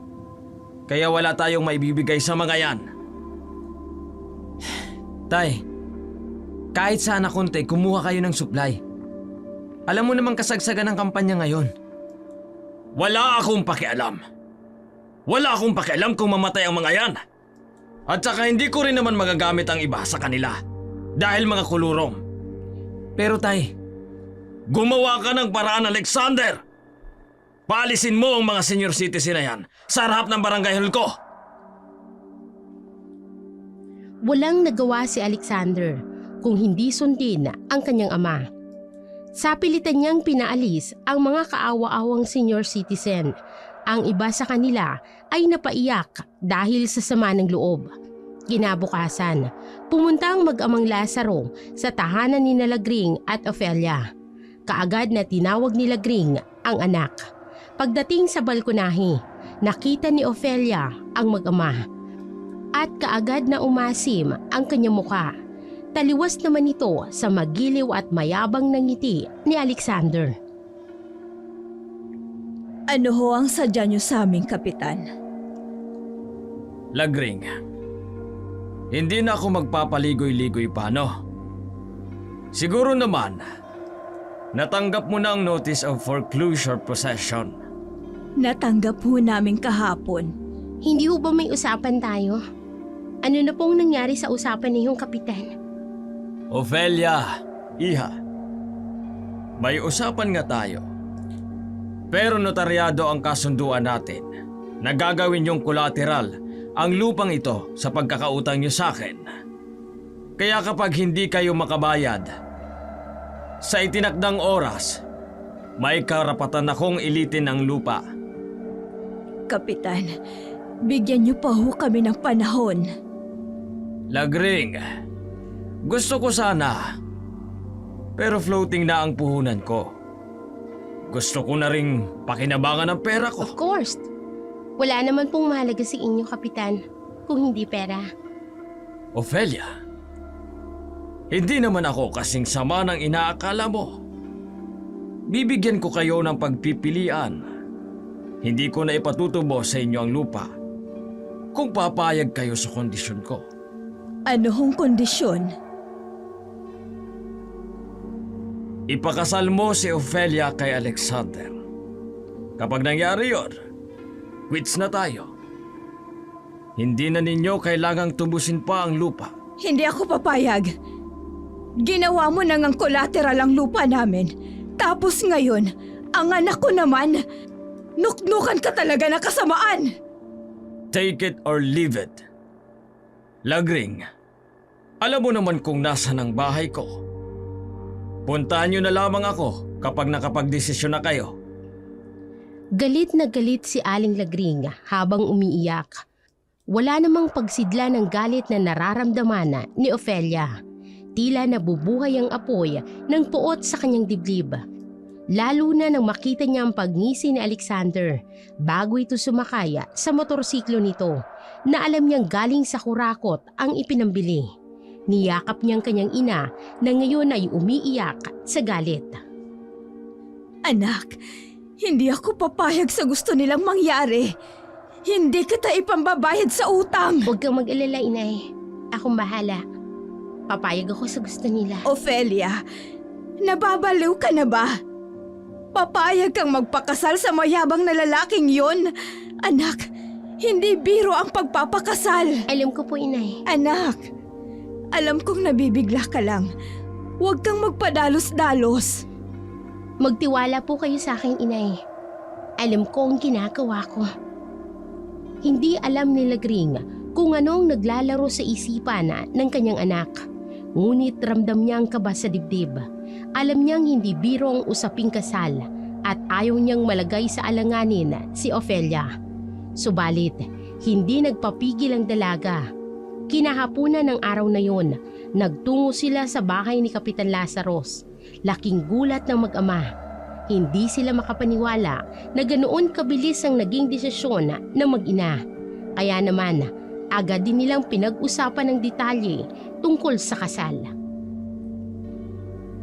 Kaya wala tayong maibibigay sa mga yan. Tay, kahit sana konti, kumuha kayo ng supply. Alam mo namang kasagsagan ng kampanya ngayon. Wala akong pakialam. Wala akong pakialam kung mamatay ang mga yan. At saka hindi ko rin naman magagamit ang iba sa kanila. Dahil mga kulurong. Pero tay, Gumawa ka ng paraan, Alexander! Paalisin mo ang mga senior citizen na yan sa harap ng barangay hall ko. Walang nagawa si Alexander kung hindi sundin ang kanyang ama. Sa pilitan niyang pinaalis ang mga kaawa-awang senior citizen. Ang iba sa kanila ay napaiyak dahil sa sama ng loob. Kinabukasan, pumunta ang mag-amang Lazaro sa tahanan ni Lagring at Ofelia. Kaagad na tinawag ni Lagring ang anak. Pagdating sa balkonahe, nakita ni Ofelia ang mag-ama. At kaagad na umasim ang kanyang muka. Taliwas naman ito sa magiliw at mayabang na ngiti ni Alexander. Ano ho ang sadya niyo sa aming kapitan? Lagring, hindi na ako magpapaligoy-ligoy pa, no? Siguro naman, natanggap mo na ang notice of foreclosure possession. Natanggap ho namin kahapon. Hindi ho ba may usapan tayo? Ano na pong nangyari sa usapan niyong kapitan? Ofelia, iha, may usapan nga tayo. Pero notaryado ang kasunduan natin na gagawin yung collateral ang lupang ito sa pagkakautang niyo sa akin. Kaya kapag hindi kayo makabayad, sa itinakdang oras, may karapatan akong ilitin ang lupa. Kapitan, bigyan niyo pa ho kami ng panahon. Lagring, gusto ko sana, pero floating na ang puhunan ko. Gusto ko na ring pakinabangan ang pera ko. Of course. Wala naman pong mahalaga sa inyo, kapitan, kung hindi pera. Ofelia, hindi naman ako kasing sama ng inaakala mo. Bibigyan ko kayo ng pagpipilian. Hindi ko na ipatutubo sa inyo ang lupa kung papayag kayo sa kondisyon ko. Ano hong kondisyon? Ipakasal mo si Ofelia kay Alexander. Kapag nangyari yun, quits na tayo. Hindi na ninyo kailangang tubusin pa ang lupa. Hindi ako papayag. Ginawa mo nang ang collateral ang lupa namin. Tapos ngayon, ang anak ko naman, nuknukan ka talaga na kasamaan. Take it or leave it. Lagring, alam mo naman kung nasan ang bahay ko. Puntahan nyo na lamang ako kapag nakapagdesisyon na kayo. Galit na galit si Aling Lagring habang umiiyak. Wala namang pagsidla ng galit na nararamdaman ni Ofelia. Tila nabubuhay ang apoy ng puot sa kanyang dibdib. Lalo na nang makita niya ang pagngisi ni Alexander bago ito sumakaya sa motorsiklo nito na alam niyang galing sa kurakot ang ipinambili. Niyakap niyang kanyang ina na ngayon ay umiiyak sa galit. Anak, hindi ako papayag sa gusto nilang mangyari. Hindi kita ipambabayad sa utang. Huwag kang mag-alala, inay. Akong bahala. Papayag ako sa gusto nila. Ofelia, nababaliw ka na ba? Papayag kang magpakasal sa mayabang na lalaking yon? Anak, hindi biro ang pagpapakasal. Alam ko po, inay. Anak, Alam kong nabibigla ka lang. Huwag kang magpadalos-dalos. Magtiwala po kayo sa akin, inay. Alam ko ang ginagawa ko. Hindi alam ni Lagring kung anong naglalaro sa isipan ng kanyang anak. Ngunit ramdam niya ang kaba sa dibdib. Alam niyang hindi biro ang usaping kasal at ayaw niyang malagay sa alanganin si Ofelia. Subalit, hindi nagpapigil ang dalaga. Kinahapunan ng araw na yon, nagtungo sila sa bahay ni Kapitan Lazaros. Laking gulat ng mag-ama. Hindi sila makapaniwala na ganoon kabilis ang naging desisyon ng mag-ina. Kaya naman, agad din nilang pinag-usapan ng detalye tungkol sa kasal.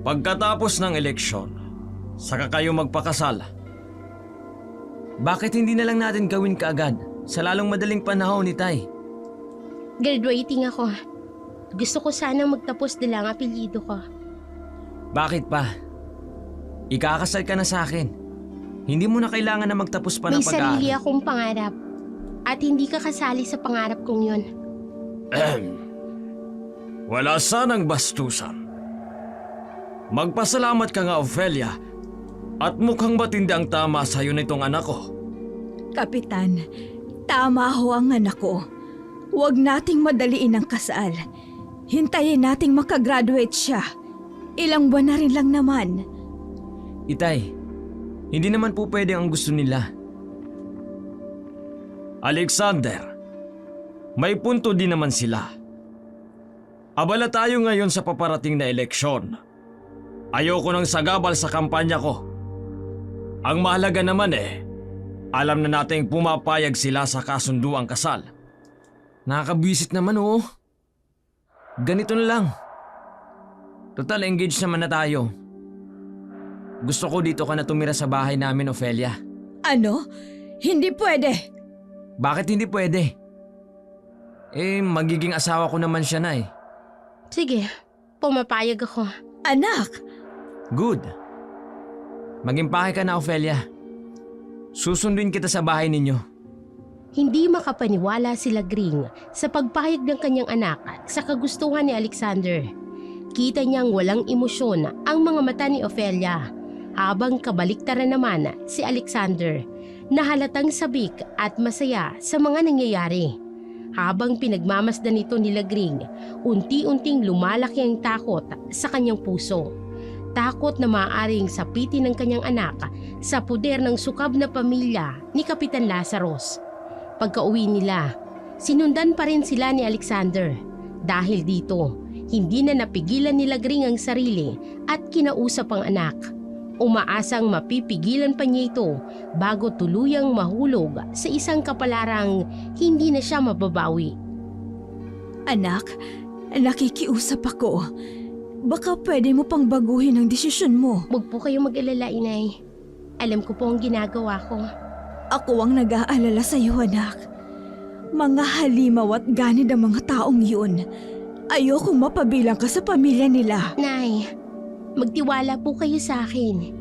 Pagkatapos ng eleksyon, saka kayo magpakasal. Bakit hindi na lang natin gawin kaagad sa lalong madaling panahon, Itay? Graduating ako. Gusto ko sanang magtapos na lang apelyido ko. Bakit pa? Ikakasal ka na sa akin. Hindi mo na kailangan na magtapos pa ng May pag-aaral. sarili akong pangarap at hindi ka kasali sa pangarap kong yun. Wala sanang bastusan. Magpasalamat ka nga, Ofelia. At mukhang matindi ang tama sa'yo nitong anak ko. Kapitan, tama ho ang anak ko. Huwag nating madaliin ang kasal. Hintayin nating makagraduate siya. Ilang buwan na rin lang naman. Itay, hindi naman po pwede ang gusto nila. Alexander, may punto din naman sila. Abala tayo ngayon sa paparating na eleksyon. Ayoko nang sagabal sa kampanya ko. Ang mahalaga naman alam na nating pumapayag sila sa kasunduang kasal. Nakakabwisit naman oh. Ganito na lang. Total engaged naman na tayo. Gusto ko dito ka na tumira sa bahay namin, Ofelia. Ano? Hindi pwede. Bakit hindi pwede? Magiging asawa ko naman siya na eh. Sige, pumapayag ako. Anak! Good. Mag-impake ka na, Ofelia. Susunduin kita sa bahay ninyo. Hindi makapaniwala si Lagring sa pagpahayag ng kanyang anak sa kagustuhan ni Alexander. Kita niyang walang emosyon ang mga mata ni Ofelia, habang kabaliktaran naman si Alexander na halatang sabik at masaya sa mga nangyayari. Habang pinagmamasdan nito ni Lagring, unti-unting lumalaki ang takot sa kanyang puso. Takot na maaaring sapitin ng kanyang anak sa puder ng sukab na pamilya ni Kapitan Lazaros. Pagka-uwi nila, sinundan pa rin sila ni Alexander. Dahil dito, hindi na napigilan ni Lagring ang sarili at kinausap ang anak. Umaasang mapipigilan pa niya ito bago tuluyang mahulog sa isang kapalarang hindi na siya mababawi. Anak, nakikiusap ako. Baka pwede mo pang baguhin ang desisyon mo. Huwag po kayo mag-alala, inay. Alam ko po ang ginagawa ko. Ako ang nag-aalala sa iyo, anak. Mga halimaw at ganid ang mga taong yun. Ayokong mapabilang ka sa pamilya nila. Nay, magtiwala po kayo sa akin.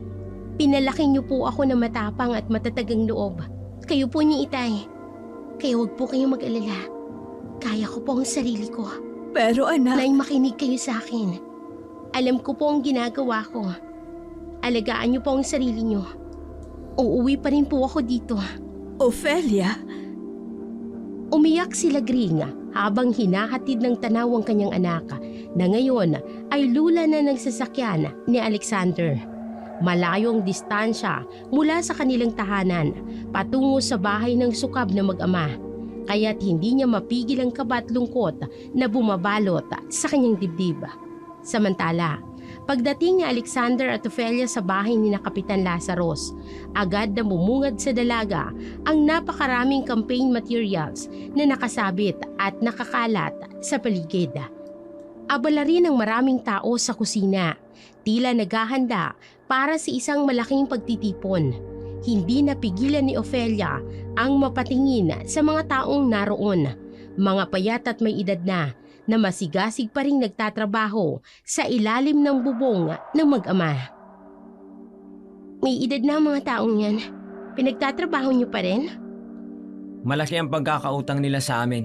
Pinalaki niyo po ako na matapang at matatagang loob. Kayo po ni Itay. Kaya huwag po kayong mag-alala. Kaya ko po ang sarili ko. Pero anak... Nay, makinig kayo sa akin. Alam ko po ang ginagawa ko. Alagaan niyo po ang sarili niyo. Uuwi pa rin po ako dito. Ofelia? Umiyak si Lagring habang hinahatid ng tanaw ang kanyang anak na ngayon ay lula na ng sasakyan ni Alexander. Malayo ang distansya mula sa kanilang tahanan patungo sa bahay ng sukab na mag-ama, kaya't hindi niya mapigil ang kaba at lungkot na bumabalot sa kanyang dibdib. Samantala, pagdating ni Alexander at Ofelia sa bahay ni Kapitan Lazaros, agad na bumungad sa dalaga ang napakaraming campaign materials na nakasabit at nakakalat sa paligid. Abala rin ang maraming tao sa kusina, tila naghahanda para sa isang malaking pagtitipon. Hindi napigilan ni Ofelia ang mapatingin sa mga taong naroon, mga payat at may edad na masigasig pa rin nagtatrabaho sa ilalim ng bubong ng mag-ama. May edad na ang mga taong yan. Pinagtatrabaho niyo pa rin? Malaki ang pagkakautang nila sa amin.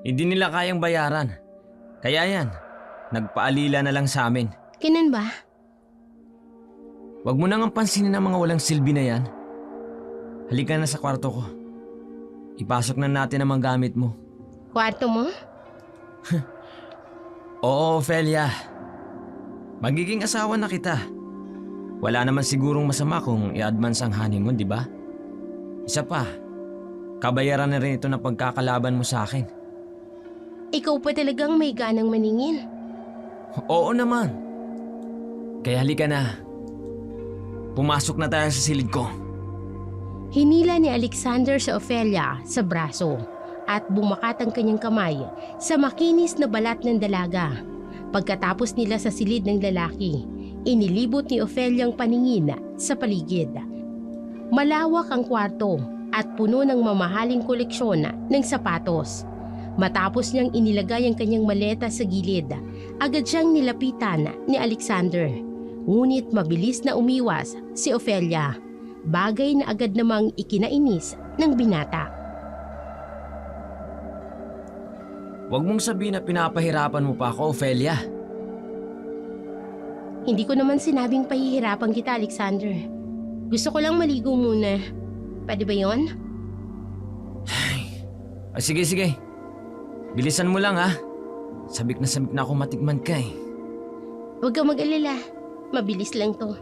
Hindi nila kayang bayaran. Kaya yan, nagpaalila na lang sa amin. Ganun ba? Huwag mo nang pansinin ang mga walang silbi na yan. Halika na sa kwarto ko. Ipasok na natin ang mga gamit mo. Kwarto mo? Oo, Ophelia. Magiging asawa na kita. Wala naman sigurong masama kung i-advance ang honeymoon, di ba? Isa pa, kabayaran na rin ito na pagkakalaban mo sa akin. Ikaw pa talagang may ganang maningin. Oo naman. Kaya halika na. Pumasok na tayo sa silid ko. Hinila ni Alexander sa Ophelia sa braso at bumakat ang kanyang kamay sa makinis na balat ng dalaga. Pagkatapos nila sa silid ng lalaki, inilibot ni Ophelia ang paningin sa paligid. Malawak ang kwarto at puno ng mamahaling koleksyon ng sapatos. Matapos niyang inilagay ang kanyang maleta sa gilid, agad siyang nilapitan ni Alexander. Ngunit mabilis na umiwas si Ophelia, bagay na agad namang ikinainis ng binata. Huwag mong sabihin na pinapahirapan mo pa ako, Ophelia. Hindi ko naman sinabing pahihirapan kita, Alexander. Gusto ko lang maligo muna. Pwede ba yon? Sige, sige. Bilisan mo lang ha. Sabik na ako matikman ka eh. Huwag kang mag-alala. Mabilis lang to.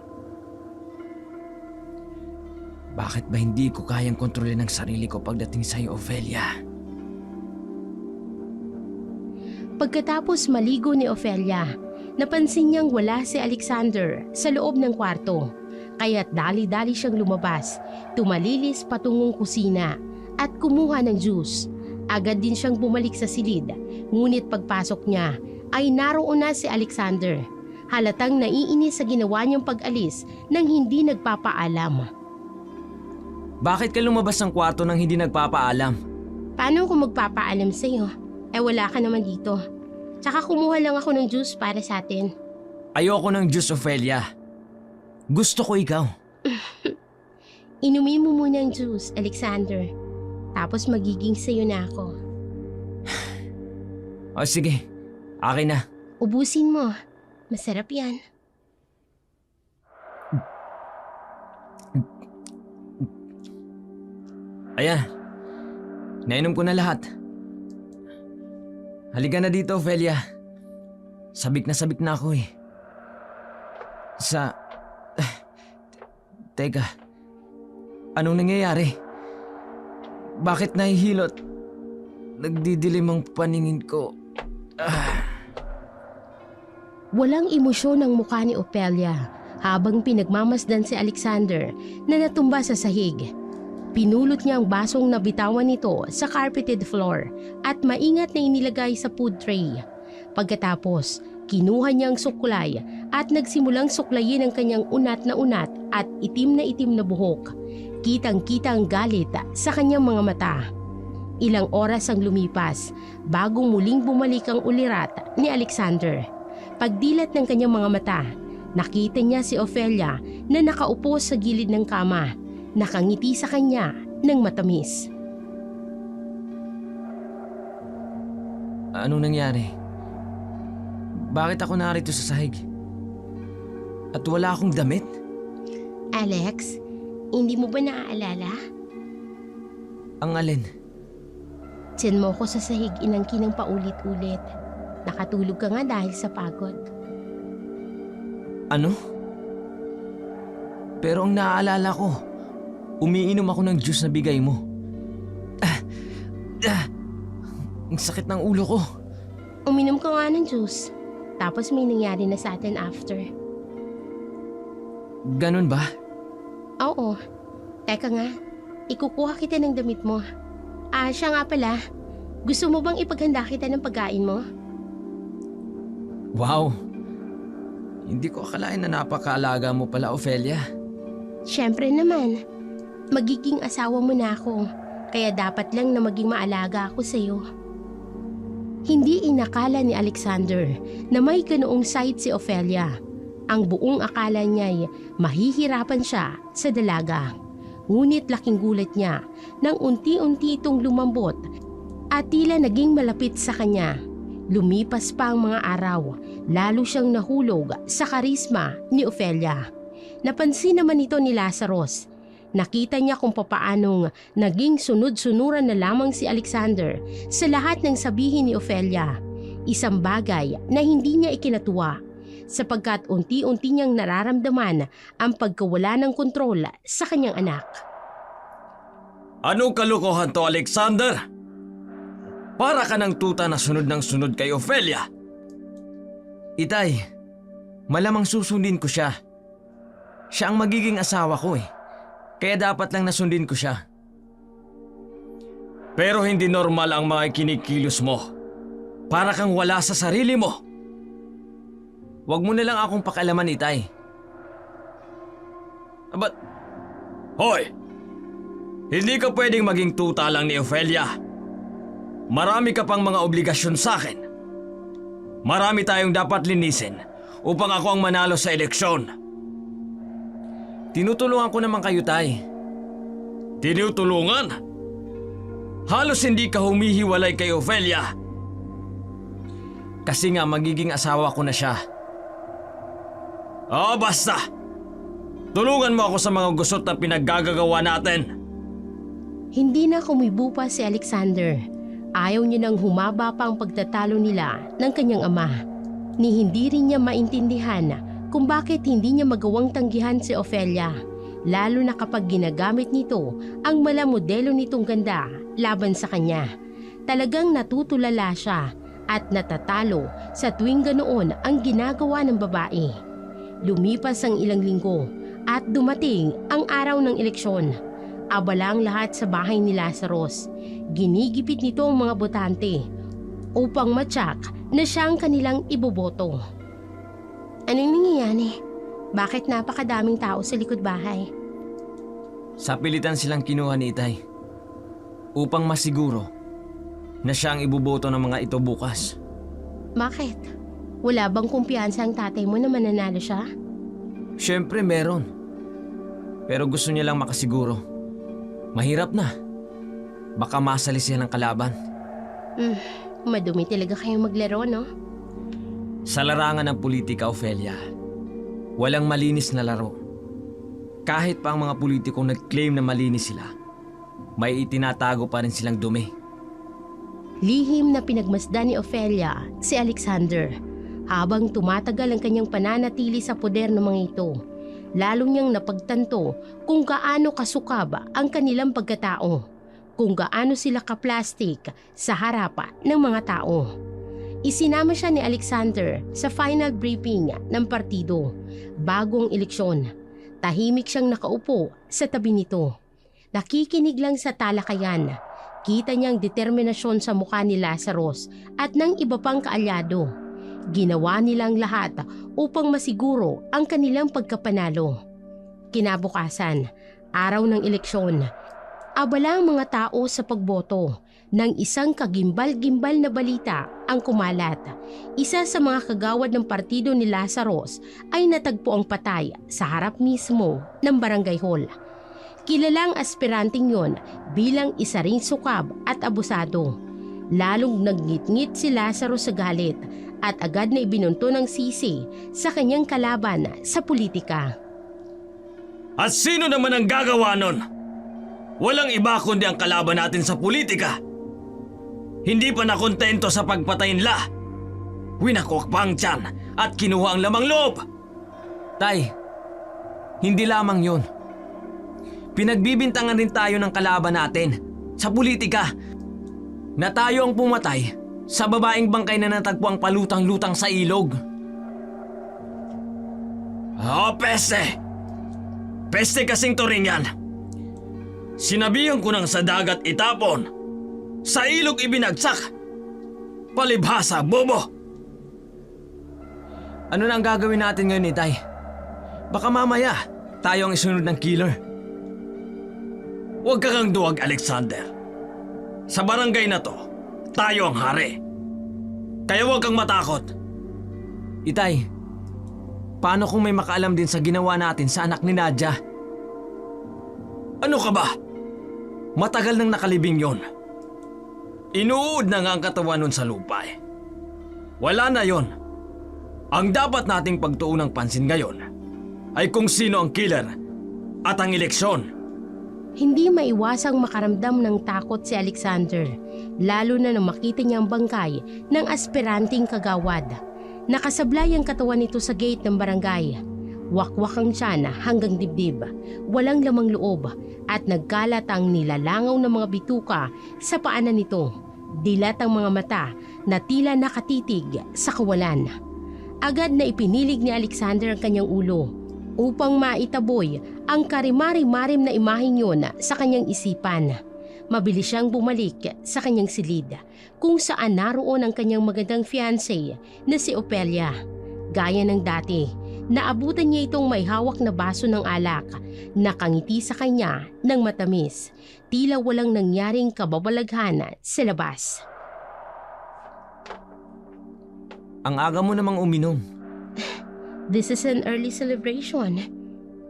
Bakit ba hindi ko kayang kontrolin ang sarili ko pagdating sa'yo, Ophelia? Pagkatapos maligo ni Ophelia, napansin niyang wala si Alexander sa loob ng kwarto. Kaya't dali-dali siyang lumabas, tumalilis patungong kusina at kumuha ng juice. Agad din siyang bumalik sa silid, ngunit pagpasok niya ay naroon na si Alexander. Halatang naiinis sa ginawa niyang pag-alis nang hindi nagpapaalam. Bakit ka lumabas ng kwarto nang hindi nagpapaalam? Paano kung magpapaalam sa'yo? Wala ka naman dito. Tsaka kumuha lang ako ng juice para sa atin. Ayoko ng juice, Ophelia. Gusto ko ikaw. Inumin mo muna ang juice, Alexander. Tapos magiging sa'yo na ako. O sige, akin na. Ubusin mo. Masarap yan. Ayan, nainom ko na lahat. Halika na dito, Ophelia. Sabik na ako eh. Teka, anong nangyayari? Bakit nahihilot? Nagdidilim ang paningin ko. Walang emosyon ang mukha ni Ophelia habang pinagmamasdan si Alexander na natumba sa sahig. Pinulot niya ang basong nabitawan nito sa carpeted floor at maingat na inilagay sa food tray. Pagkatapos, kinuha niya ang suklay at nagsimulang suklayin ang kanyang unat at itim na buhok. Kitang-kita ang galit sa kanyang mga mata. Ilang oras ang lumipas bago muling bumalik ang ulirat ni Alexander. Pagdilat ng kanyang mga mata, nakita niya si Ophelia na nakaupo sa gilid ng kama, nakangiti sa kanya ng matamis. Anong nangyari? Bakit ako narito sa sahig? At wala akong damit? Alex, hindi mo ba naaalala? Ang alin? Tiyan mo ko sa sahig inangkin ng paulit-ulit. Nakatulog ka nga dahil sa pagod. Ano? Pero ang naaalala ko, umiinom ako ng juice na bigay mo. Ang sakit ng ulo ko. Uminom ka nga ng juice. Tapos may nangyari na sa atin after. Ganun ba? Oo. Teka nga, ikukuha kita ng damit mo. Siya nga pala. Gusto mo bang ipaghanda kita ng pagkain mo? Wow! Hindi ko akalain na napakaalaga mo pala, Ophelia. Siyempre naman. Magiging asawa mo na ako. Kaya dapat lang na maging maalaga ako sa'yo. Hindi inakala ni Alexander na may ganoong side si Ophelia. Ang buong akala niya'y mahihirapan siya sa dalaga. Ngunit laking gulat niya nang unti-unti itong lumambot at tila naging malapit sa kanya. Lumipas pa ang mga araw, lalo siyang nahulog sa karisma ni Ofelia. Napansin naman ito ni Lazarus. Nakita niya kung papaanong naging sunod-sunuran na lamang si Alexander sa lahat ng sabihin ni Ofelia. Isang bagay na hindi niya ikinatuwa sapagkat unti-unti niyang nararamdaman ang pagkawala ng kontrol sa kanyang anak. Anong kalokohan to, Alexander? Para ka ng tuta na sunod ng sunod kay Ofelia. Itay, malamang susundin ko siya. Siya ang magiging asawa ko eh. Kaya dapat lang nasundin ko siya. Pero hindi normal ang mga kinikilos mo. Para kang wala sa sarili mo. Huwag mo na lang akong pakialaman, Itay. But, hoy! Hindi ka pwedeng maging tuta lang ni Ofelia. Marami ka pang mga obligasyon sa akin. Marami tayong dapat linisin upang ako ang manalo sa eleksyon. Tinutulungan ko naman kayo, Tay. Tinutulungan? Halos hindi ka humihiwalay kay Ofelia. Kasi nga magiging asawa ko na siya. Basta! Tulungan mo ako sa mga gusot na pinaggagawa natin. Hindi na kumibo pa si Alexander. Ayaw niya nang humaba pa ang pagtatalo nila ng kanyang ama. Ni hindi rin niya maintindihan kung bakit hindi niya magawang tanggihan si Ofelia, lalo na kapag ginagamit nito ang malamodelo nitong ganda laban sa kanya. Talagang natutulala siya at natatalo sa tuwing ganoon ang ginagawa ng babae. Lumipas ang ilang linggo at dumating ang araw ng eleksyon. Abala ang lahat sa bahay ni Lazarus. Ginigipit nito ang mga botante upang matyak na siya ang kanilang iboboto. Anong nangyayari? Bakit napakadaming tao sa likod bahay? Sa pilitan silang kinuha ni Itay. Upang masiguro na siya ang iboboto ng mga ito bukas. Bakit? Wala bang kumpiyansa ang tatay mo na mananalo siya? Siyempre meron. Pero gusto niya lang makasiguro. Mahirap na. Baka masali siya ng kalaban. Madumi talaga kayong maglaro, no? Sa larangan ng politika, Ofelia, walang malinis na laro. Kahit pa ang mga politikong nag-claim na malinis sila, may itinatago pa rin silang dumi. Lihim na pinagmasdan ni Ofelia si Alexander habang tumatagal ang kanyang pananatili sa poder ng mga ito. Lalo niyang napagtanto kung gaano kasukab ang kanilang pagkatao, kung gaano sila kaplastik sa harapan ng mga tao. Isinama siya ni Alexander sa final briefing ng partido bago ang eleksyon. Tahimik siyang nakaupo sa tabi nito. Nakikinig lang sa talakayan. Kita niyang determinasyon sa mukha ni Lazarus at ng iba pang kaalyado. Ginawa nilang lahat upang masiguro ang kanilang pagkapanalo. Kinabukasan, araw ng eleksyon, abala ang mga tao sa pagboto. Nang isang kagimbal-gimbal na balita ang kumalat. Isa sa mga kagawad ng partido ni Lazarus ay natagpo ang patay sa harap mismo ng barangay hall. Kilalang aspiranting yon bilang isa ring sukab at abusado. Lalong nagnitngit si Lazarus sa galit at agad na ibinunto ng sisi sa kanyang kalaban sa politika. At sino naman ang gagawa nun? Walang iba kundi ang kalaban natin sa politika. Hindi pa nakontento sa pagpatay nila. Winakwak pa ang tiyan at kinuha ang lamang loob. Tay, hindi lamang yun. Pinagbibintangan rin tayo ng kalaban natin sa politika na tayo ang pumatay sa babaeng bangkay na natagpo ang palutang-lutang sa ilog. Peste! Peste kasing turing yan. Sinabihan ko nang sa dagat itapon. Sa ilog ibinagsak. Palibhasa, bobo! Ano na ang gagawin natin ngayon, Itay? Baka mamaya tayo ang isunod ng killer. Huwag kang duwag, Alexander. Sa barangay na to, tayo ang hari. Kaya huwag kang matakot. Itay, paano kung may makaalam din sa ginawa natin sa anak ni Nadia? Ano ka ba? Matagal nang nakalibing yon. Inuud na nga ang katawan nun sa lupa eh. Wala na yon. Ang dapat nating pagtuunang pansin ngayon ay kung sino ang killer at ang eleksyon. Hindi maiwasang makaramdam ng takot si Alexander, lalo na nang makita niya ang bangkay ng aspiranting kagawad. Nakasablay ang katawan nito sa gate ng barangay. Wakwak ang tiyan hanggang dibdib, walang lamang loob at nagkalat ang nilalangaw ng mga bituka sa paanan nito. Dilat ang mga mata na tila nakatitig sa kawalan. Agad na ipinilig ni Alexander ang kanyang ulo upang maitaboy ang karimari-marim na imaheng yun sa kanyang isipan. Mabilis siyang bumalik sa kanyang silid kung saan naroon ang kanyang magandang fiancé na si Ofelia. Gaya ng dati, naabutan niya itong may hawak na baso ng alak, nakangiti sa kanya ng matamis, tila walang nangyaring kababalaghan sa labas. Ang aga mo namang uminom. This is an early celebration.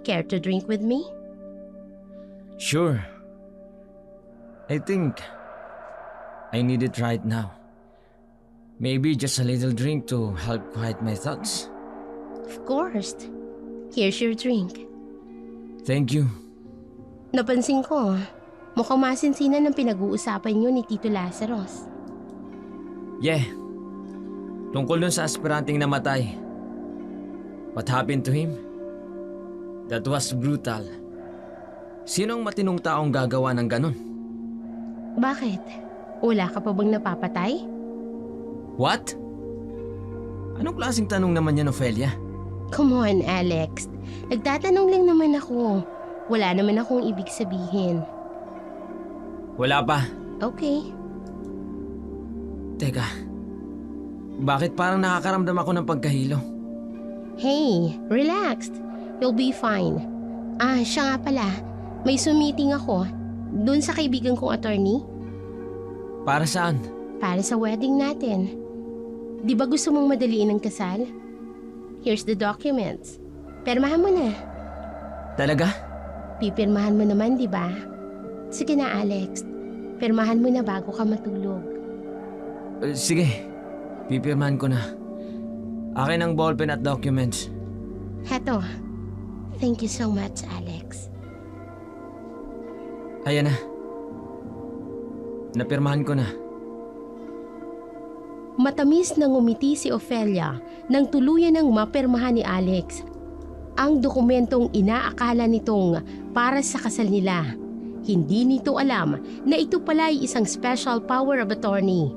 Care to drink with me? Sure. I think I need it right now. Maybe just a little drink to help quiet my thoughts. Of course. Here's your drink. Thank you. Napansin ko, mukhang masinsinan ng pinag-uusapan niyo ni Tito Lazaros. Yeah. Tungkol dun sa aspiranting namatay. What happened to him? That was brutal. Sino ang matinong taong gagawa ng ganun? Bakit? Wala ka pa bang napapatay? What? Anong klaseng tanong naman yan, Ofelia? Come on, Alex. Nagtatanong lang naman ako. Wala naman akong ibig sabihin. Wala pa. Okay. Teka. Bakit parang nakakaramdam ako ng pagkahilo? Hey, relaxed. You'll be fine. Siya nga pala. May meeting ako. Doon sa kaibigan kong attorney. Para saan? Para sa wedding natin. Di ba gusto mong madaliin ang kasal? Here's the documents. Pirmahan mo na. Talaga? Pipirmahan mo naman, di ba? Sige na, Alex. Pirmahan mo na bago ka matulog. Sige. Pipirmahan ko na. Akin ang ballpen at documents. Heto. Thank you so much, Alex. Ayan na. Napirmahan ko na. Matamis na ngumiti si Ofelia nang tuluyan ng mapirmahan ni Alex ang dokumentong inaakala nitong para sa kasal nila. Hindi nito alam na ito pala ay isang special power of attorney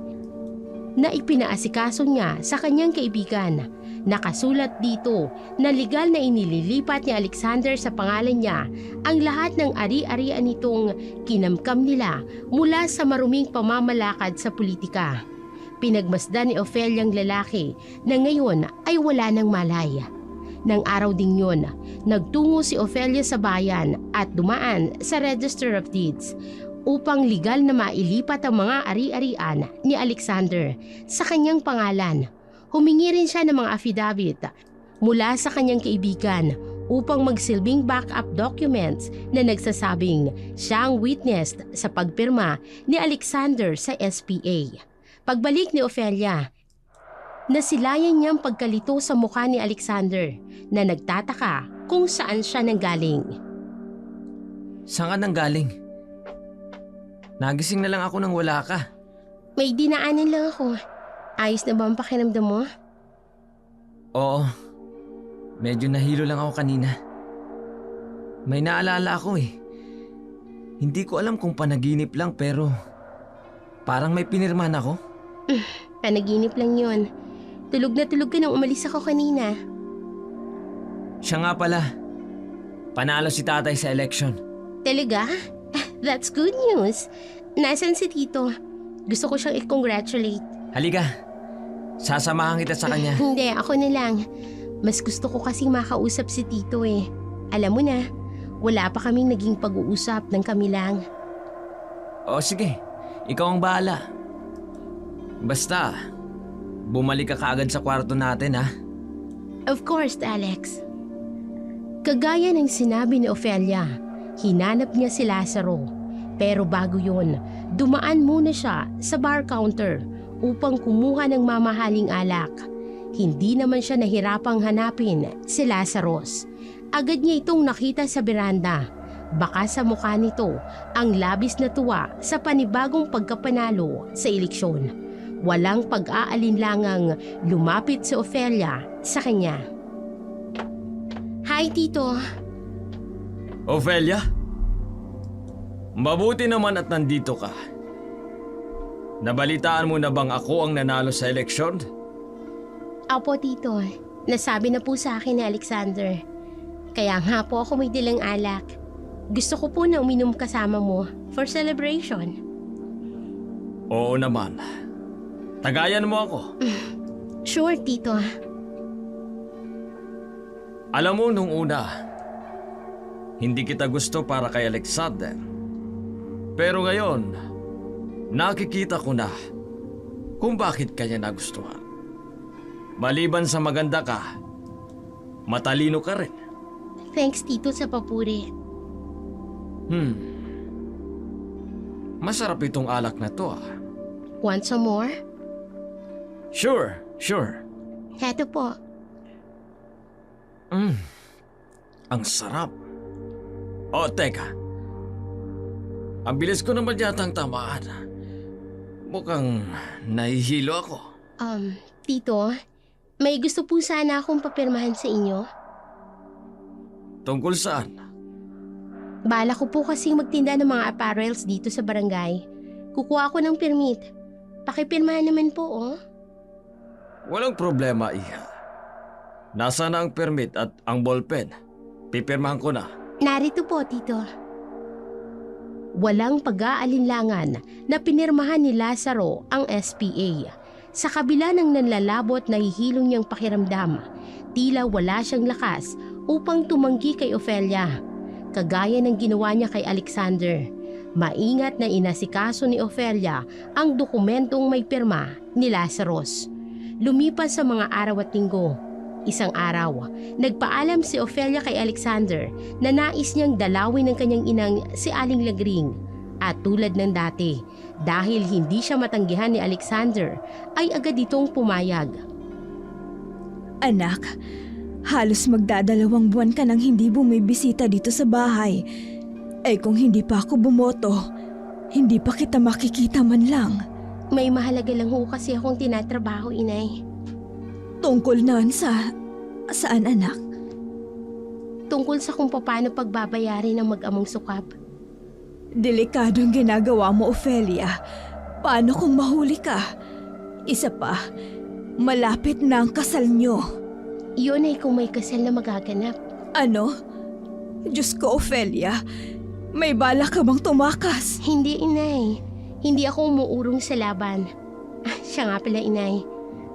na ipinaasikaso niya sa kanyang kaibigan. Nakasulat dito na legal na inililipat ni Alexander sa pangalan niya ang lahat ng ari-arian nitong kinamkam nila mula sa maruming pamamalakad sa politika. Pinagmasdan ni Ofelia ang lalaki na ngayon ay wala ng malay. Nang araw ding yun, nagtungo si Ofelia sa bayan at dumaan sa Register of Deeds upang legal na mailipat ang mga ari-arian ni Alexander sa kanyang pangalan. Humingi rin siya ng mga affidavit mula sa kanyang kaibigan upang magsilbing backup documents na nagsasabing siya ang witness sa pagpirma ni Alexander sa SPA. Pagbalik ni Ofelia, nasilayan niyang pagkalito sa mukha ni Alexander na nagtataka kung saan siya nanggaling. Saan ka nanggaling? Nagising na lang ako nang wala ka. May dinaanan lang ako. Ayos na ba ang pakiramdam mo? Oo. Medyo nahilo lang ako kanina. May naalala ako eh. Hindi ko alam kung panaginip lang pero parang may pinirmahan ako. Panaginip lang yun. Tulog na tulog ka nang umalis ako kanina. Siya nga pala. Panalo si tatay sa election. Talaga? That's good news. Nasaan si Tito? Gusto ko siyang i-congratulate. Halika. Sasamahan kita sa kanya. Hindi, ako na lang. Mas gusto ko kasing makausap si Tito eh. Alam mo na, wala pa kaming naging pag-uusap ng kami lang. O sige, ikaw ang bahala. Basta, bumalik ka kaagad sa kwarto natin ha. Of course, Alex. Kagaya ng sinabi ni Ofelia, hinanap niya si Lazaro. Pero bago yun, dumaan muna siya sa bar counter upang kumuha ng mamahaling alak. Hindi naman siya nahirapang hanapin si Lazarus. Agad niya itong nakita sa beranda. Baka sa mukha nito ang labis na tuwa sa panibagong pagkapanalo sa eleksyon. Walang pag-aalinlangang lumapit si Ofelia sa kanya. Hi, Tito. Ofelia? Mabuti naman at nandito ka. Nabalitaan mo na bang ako ang nanalo sa eleksyon? Opo, Tito. Nasabi na po sa akin ni Alexander. Kaya nga po ako may dalang alak. Gusto ko po na uminom kasama mo for celebration. Oo naman. Tagayan mo ako. Sure, Tito. Alam mo nung una, hindi kita gusto para kay Alexander. Pero ngayon, nakikita ko na kung bakit kanya nagustuhan. Maliban sa maganda ka, matalino ka rin. Thanks, Tito, sa papuri. Masarap itong alak na to ah. Want some more? Sure. Heto po. Ang sarap. Oh, teka. Ang bilis ko naman yatang tamaan. Mukhang nahihilo ako. Tito, may gusto po sana akong papirmahan sa inyo. Tungkol saan? Bala ko po kasing magtinda ng mga apparels dito sa barangay. Kukuha ako ng permit. Pakipirmahan naman po, oh. Walang problema, Iha. Nasaan na ang permit at ang ballpen? Pipirmahan ko na. Narito po, Tito. Walang pag-aalinlangan na pinirmahan ni Lazaro ang SPA. Sa kabila ng nanlalabot na hihilong niyang pakiramdam, tila wala siyang lakas upang tumanggi kay Ofelia. Kagaya ng ginawa niya kay Alexander, maingat na inasikaso ni Ofelia ang dokumentong may pirma ni Lazarus. Lumipas sa mga araw at linggo. Isang araw, nagpaalam si Ofelia kay Alexander na nais niyang dalawin ng kanyang inang si Aling Lagring. At tulad ng dati, dahil hindi siya matanggihan ni Alexander, ay agad itong pumayag. Anak, halos magdadalawang buwan ka nang hindi bumibisita dito sa bahay. Eh kung hindi pa ako bumoto, hindi pa kita makikita man lang. May mahalaga lang ho kasi akong tinatrabaho, Inay. Tungkol naan saan anak? Tungkol sa kung paano pagbabayarin ng mag-among sukap. Delikado ang ginagawa mo, Ofelia. Paano kung mahuli ka? Isa pa, malapit na ang kasal nyo. Iyon ay kung may kasal na magaganap. Ano? Diyos ko, Ofelia. May bala ka bang tumakas? Hindi, Inay. Hindi ako umuurong sa laban. Siya nga pala, Inay.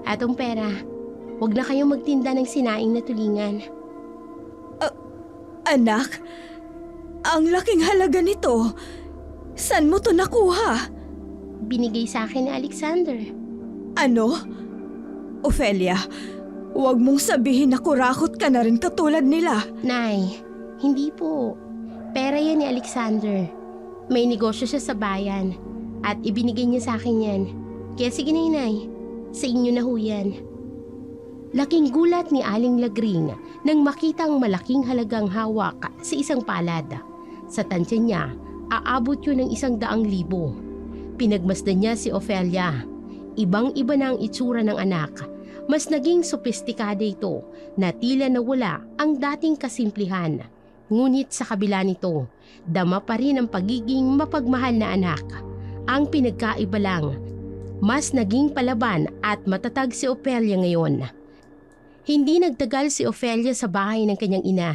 Atong pera, huwag na kayong magtinda ng sinaing na tulingan. Anak, ang laking halaga nito. Saan mo to nakuha? Binigay sa akin ni Alexander. Ano? Ofelia, huwag mong sabihin na kurakot ka na rin katulad nila. Nay, hindi po. Pera yan ni Alexander. May negosyo siya sa bayan at ibinigay niya sa akin yan. Kaya sige na, Inay. Sa inyo na ho yan. Laking gulat ni Aling Lagring nang makitang malaking halagang hawak sa isang palad. Sa tansya niya, aabot yun ng 100,000. Pinagmasdan niya si Ofelia. Ibang-iba na ang itsura ng anak. Mas naging sopistikada ito na tila nawala ang dating kasimplihan. Ngunit sa kabila nito, dama pa rin ang pagiging mapagmahal na anak. Ang pinagkaiba lang, mas naging palaban at matatag si Ofelia ngayon. Hindi nagtagal si Ofelia sa bahay ng kanyang ina.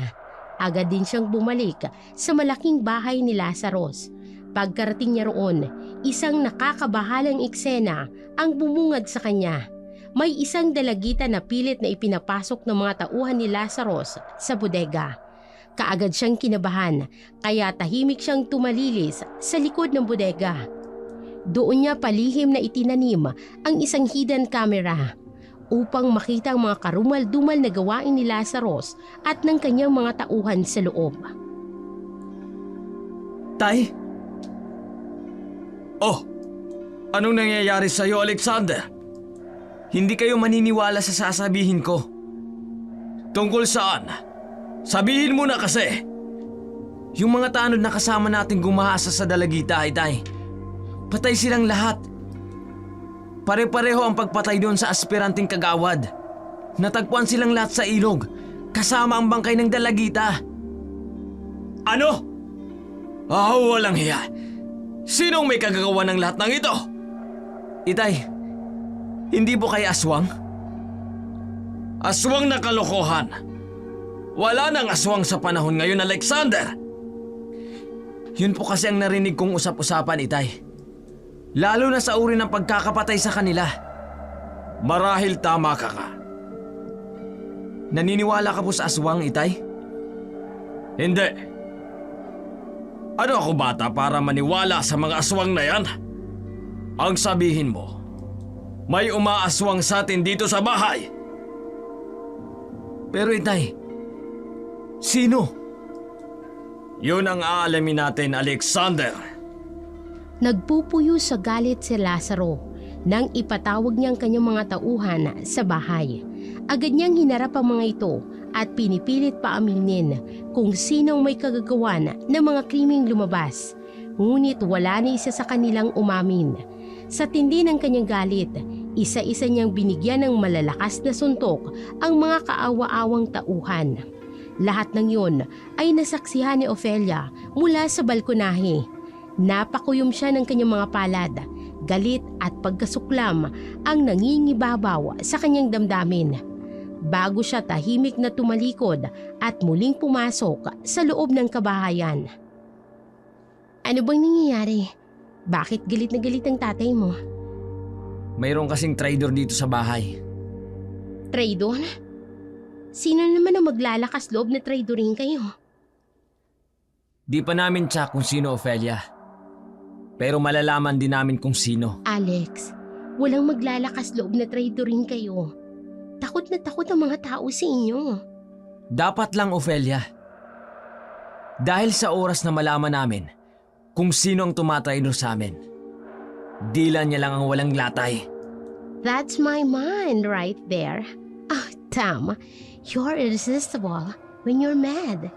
Agad din siyang bumalik sa malaking bahay ni Lazarus. Pagkarating niya roon, isang nakakabahalang eksena ang bumungad sa kanya. May isang dalagita na pilit na ipinapasok ng mga tauhan ni Lazarus sa bodega. Kaagad siyang kinabahan, kaya tahimik siyang tumalilis sa likod ng bodega. Doon niya palihim na itinanim ang isang hidden camera upang makita ang mga karumal-dumal na gawain ni Lazarus at ng kanyang mga tauhan sa loob. Tay? Oh, Anong nangyayari sa'yo, Alexander? Hindi kayo maniniwala sa sasabihin ko. Tungkol saan? Sabihin mo na kasi. Yung mga tanod na kasama nating gumahasa sa dalagita, Itay. Patay silang lahat. Pare-pareho ang pagpatay doon sa aspiranting kagawad. Natagpuan silang lahat sa ilog, kasama ang bangkay ng dalagita. Ano? Walang hiya. Sinong may kagagawa ng lahat ng ito? Itay, hindi po kay aswang? Aswang na kalokohan. Wala nang aswang sa panahon ngayon, Alexander. Yun po kasi ang narinig kong usap-usapan, Itay. Lalo na sa uri ng pagkakapatay sa kanila. Marahil tama ka ka. Naniniwala ka po sa aswang, Itay? Hindi. Ano ako bata para maniwala sa mga aswang na yan? Ang sabihin mo, may umaaswang sa atin dito sa bahay. Pero Itay, sino? Yun ang aalamin natin, Alexander. Nagpupuyo sa galit si Lazaro nang ipatawag niyang kanyang mga tauhan sa bahay. Agad niyang hinarap ang mga ito at pinipilit pa aminin kung sinong may kagagawan ng mga krimeng lumabas. Ngunit wala ni isa sa kanilang umamin. Sa tindi ng kanyang galit, isa-isa niyang binigyan ng malalakas na suntok ang mga kaawa-awang tauhan. Lahat ng yun ay nasaksihan ni Ofelia mula sa balkonahe. Napakuyom siya ng kanyang mga palad. Galit at pagkasuklam ang nangingibabaw sa kanyang damdamin. Bago siya tahimik na tumalikod at muling pumasok sa loob ng kabahayan. Ano bang nangyayari? Bakit galit na galit ang tatay mo? Mayroon kasing traidor dito sa bahay. Traidor? Sino naman ang maglalakas loob na traidorin kayo? Di pa namin tsak kung sino, Ofelia. Pero malalaman din namin kung sino. Alex, walang maglalakas loob na traidorin kayo. Takot na takot ang mga tao sa inyo. Dapat lang, Ofelia. Dahil sa oras na malaman namin kung sino ang tumatraidor sa amin, dila niya lang ang walang latay. That's my mind right there. Oh, Tom, you're irresistible when you're mad.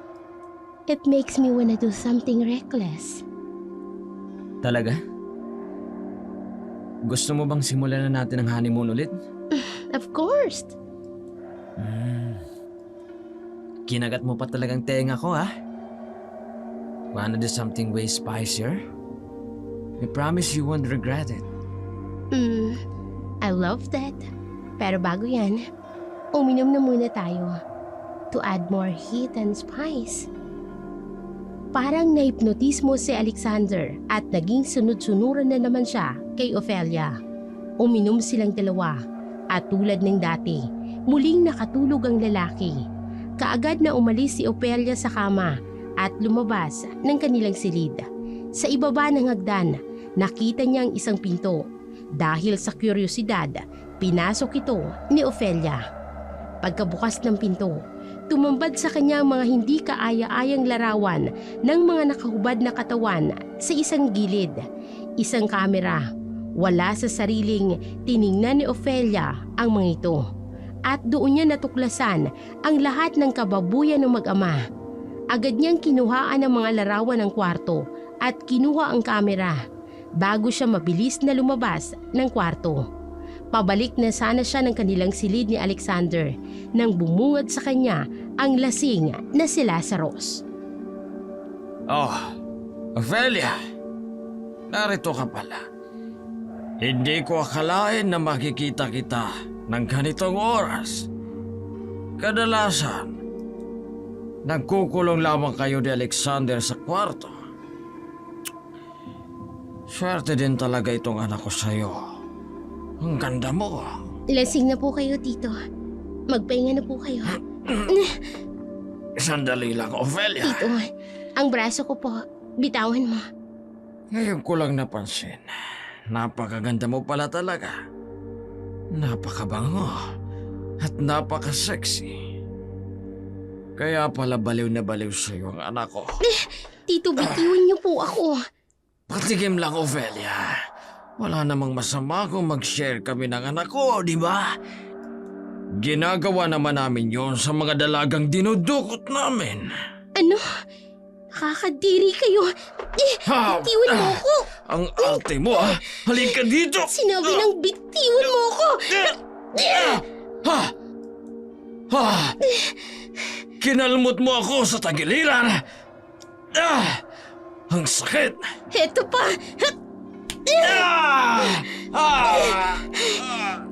It makes me wanna do something reckless. Talaga? Gusto mo bang simulan na natin ang honeymoon ulit? Of course. Kinagat mo pa talagang tenga ko, ha? Wanna do something way spicier? I promise you won't regret it. I love that. Pero bago yan, uminom na muna tayo to add more heat and spice. Parang naipnotismo si Alexander at naging sunod-sunuran na naman siya kay Ofelia. Uminom silang dalawa at tulad ng dati, muling nakatulog ang lalaki. Kaagad na umalis si Ofelia sa kama at lumabas ng kanilang silid. Sa ibaba ng hagdan, nakita niya ang isang pinto. Dahil sa kuryosidad, pinasok ito ni Ofelia. Pagkabukas ng pinto, tumambad sa kanya ang mga hindi kaaya-ayang larawan ng mga nakahubad na katawan sa isang gilid. Isang kamera. Wala sa sariling tiningnan ni Ofelia ang mga ito. At doon niya natuklasan ang lahat ng kababuyan ng mag-ama. Agad niyang kinuhaan ang mga larawan ng kwarto at kinuha ang kamera bago siya mabilis na lumabas ng kwarto. Pabalik na sana siya ng kanilang silid ni Alexander nang bumungad sa kanya ang lasing na si Lazarus. Oh, Ofelia, narito ka pala. Hindi ko akalain na makikita kita ng ganitong oras. Kadalasan, nagkukulong lamang kayo ni Alexander sa kwarto. Swerte din talaga itong anak ko sa'yo. Ang ganda mo. Lasing na po kayo, Tito. Magpahinga na po kayo. Sandali lang, Ofelia. Tito, ang braso ko po. Bitawan mo. Ngayon ko lang napansin. Napakaganda mo pala talaga. Napakabango. At napaka-sexy. Kaya pala baliw na baliw sa'yo ang anak ko. Tito, bitiwan niyo po ako. Patikim lang, Ofelia. Wala namang masama kung mag-share kami ng anak ko, di ba? Ginagawa naman namin yon sa mga dalagang dinudukot namin. Ano? Nakakadiri kayo. Bitiwan mo ko. Ang ate mo, halika dito! Sinabi ng bitiwan mo ko. Kinalmot mo ako sa tagiliran! Ang sakit! Heto pa.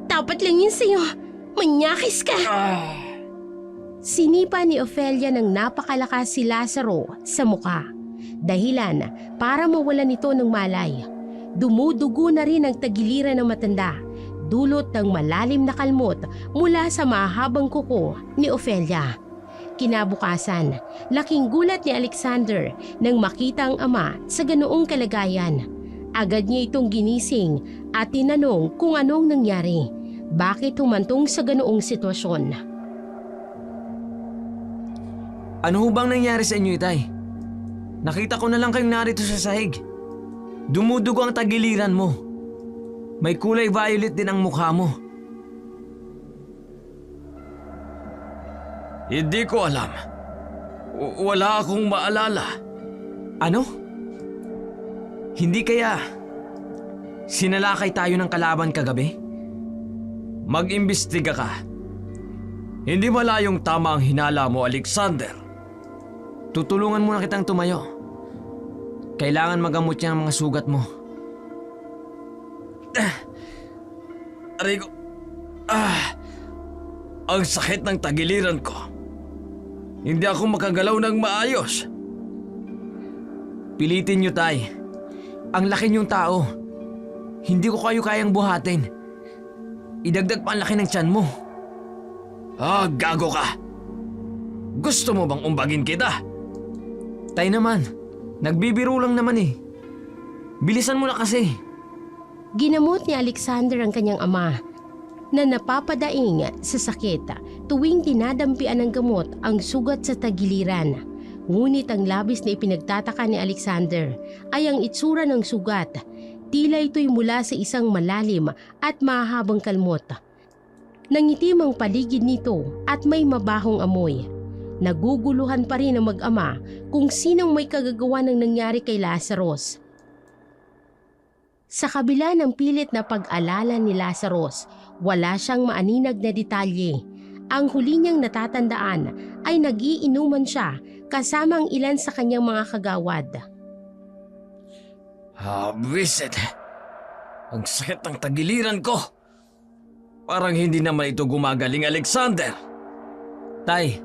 Dapat lang yun sa'yo. Manyakis ka. Sinipa ni Ofelia ng napakalakas si Lazaro sa muka. Dahilan para mawalan ito ng malay. Dumudugo na rin ang tagiliran ng matanda, dulot ng malalim na kalmot mula sa mahabang kuko ni Ofelia. Kinabukasan, laking gulat ni Alexander nang makita ang ama sa ganoong kalagayan. Agad niya itong ginising at tinanong kung anong nangyari. Bakit humantong sa ganoong sitwasyon? Ano ho bang nangyari sa inyo, Itay? Nakita ko na lang kayong narito sa sahig. Dumudugo ang tagiliran mo. May kulay violet din ang mukha mo. Hindi ko alam. Wala akong maalala. Ano? Hindi kaya sinalakay tayo ng kalaban kagabi? Mag-imbestiga ka. Hindi malayong tama ang hinala mo, Alexander. Tutulungan muna kitang tumayo. Kailangan magamot niya ang mga sugat mo. Aray ko. Ang sakit ng tagiliran ko. Hindi ako makagalaw ng maayos. Pilitin niyo, Tay. Ang laki niyong tao. Hindi ko kayo kayang buhatin. Idagdag pa ang laki ng tiyan mo. Gago ka. Gusto mo bang umbagin kita? Tay naman, nagbibiro lang naman eh. Bilisan mo na kasi. Ginamot ni Alexander ang kanyang ama na napapadaing sa sakit tuwing dinadampian ng gamot ang sugat sa tagiliran. Ngunit ang labis na ipinagtataka ni Alexander ay ang itsura ng sugat. Tila ito'y mula sa isang malalim at mahabang kalmot. Nangitim ang paligid nito at may mabahong amoy. Naguguluhan pa rin ang mag-ama kung sinong may kagagawa ng nangyari kay Lazarus. Sa kabila ng pilit na pag-alala ni Lazarus, wala siyang maaninag na detalye. Ang huli niyang natatandaan ay nagiinuman siya kasama ang ilan sa kanyang mga kagawad. Visit. Ang sakit ng tagiliran ko. Parang hindi naman ito gumagaling, Alexander. Tay,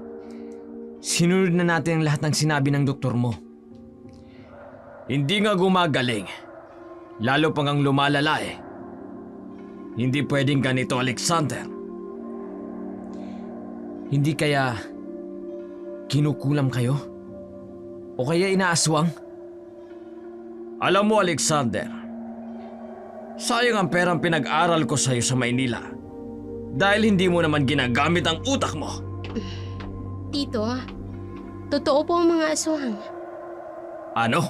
sinunod na natin ang lahat ng sinabi ng doktor mo. Hindi nga gumagaling. Lalo pang ang lumalala eh. Hindi pwedeng ganito, Alexander. Hindi kaya kinukulam kayo? O kaya inaaswang? Alam mo, Alexander, sayang ang perang pinag-aral ko sa'yo sa Maynila dahil hindi mo naman ginagamit ang utak mo. Tito, totoo po ang mga aswang. Ano?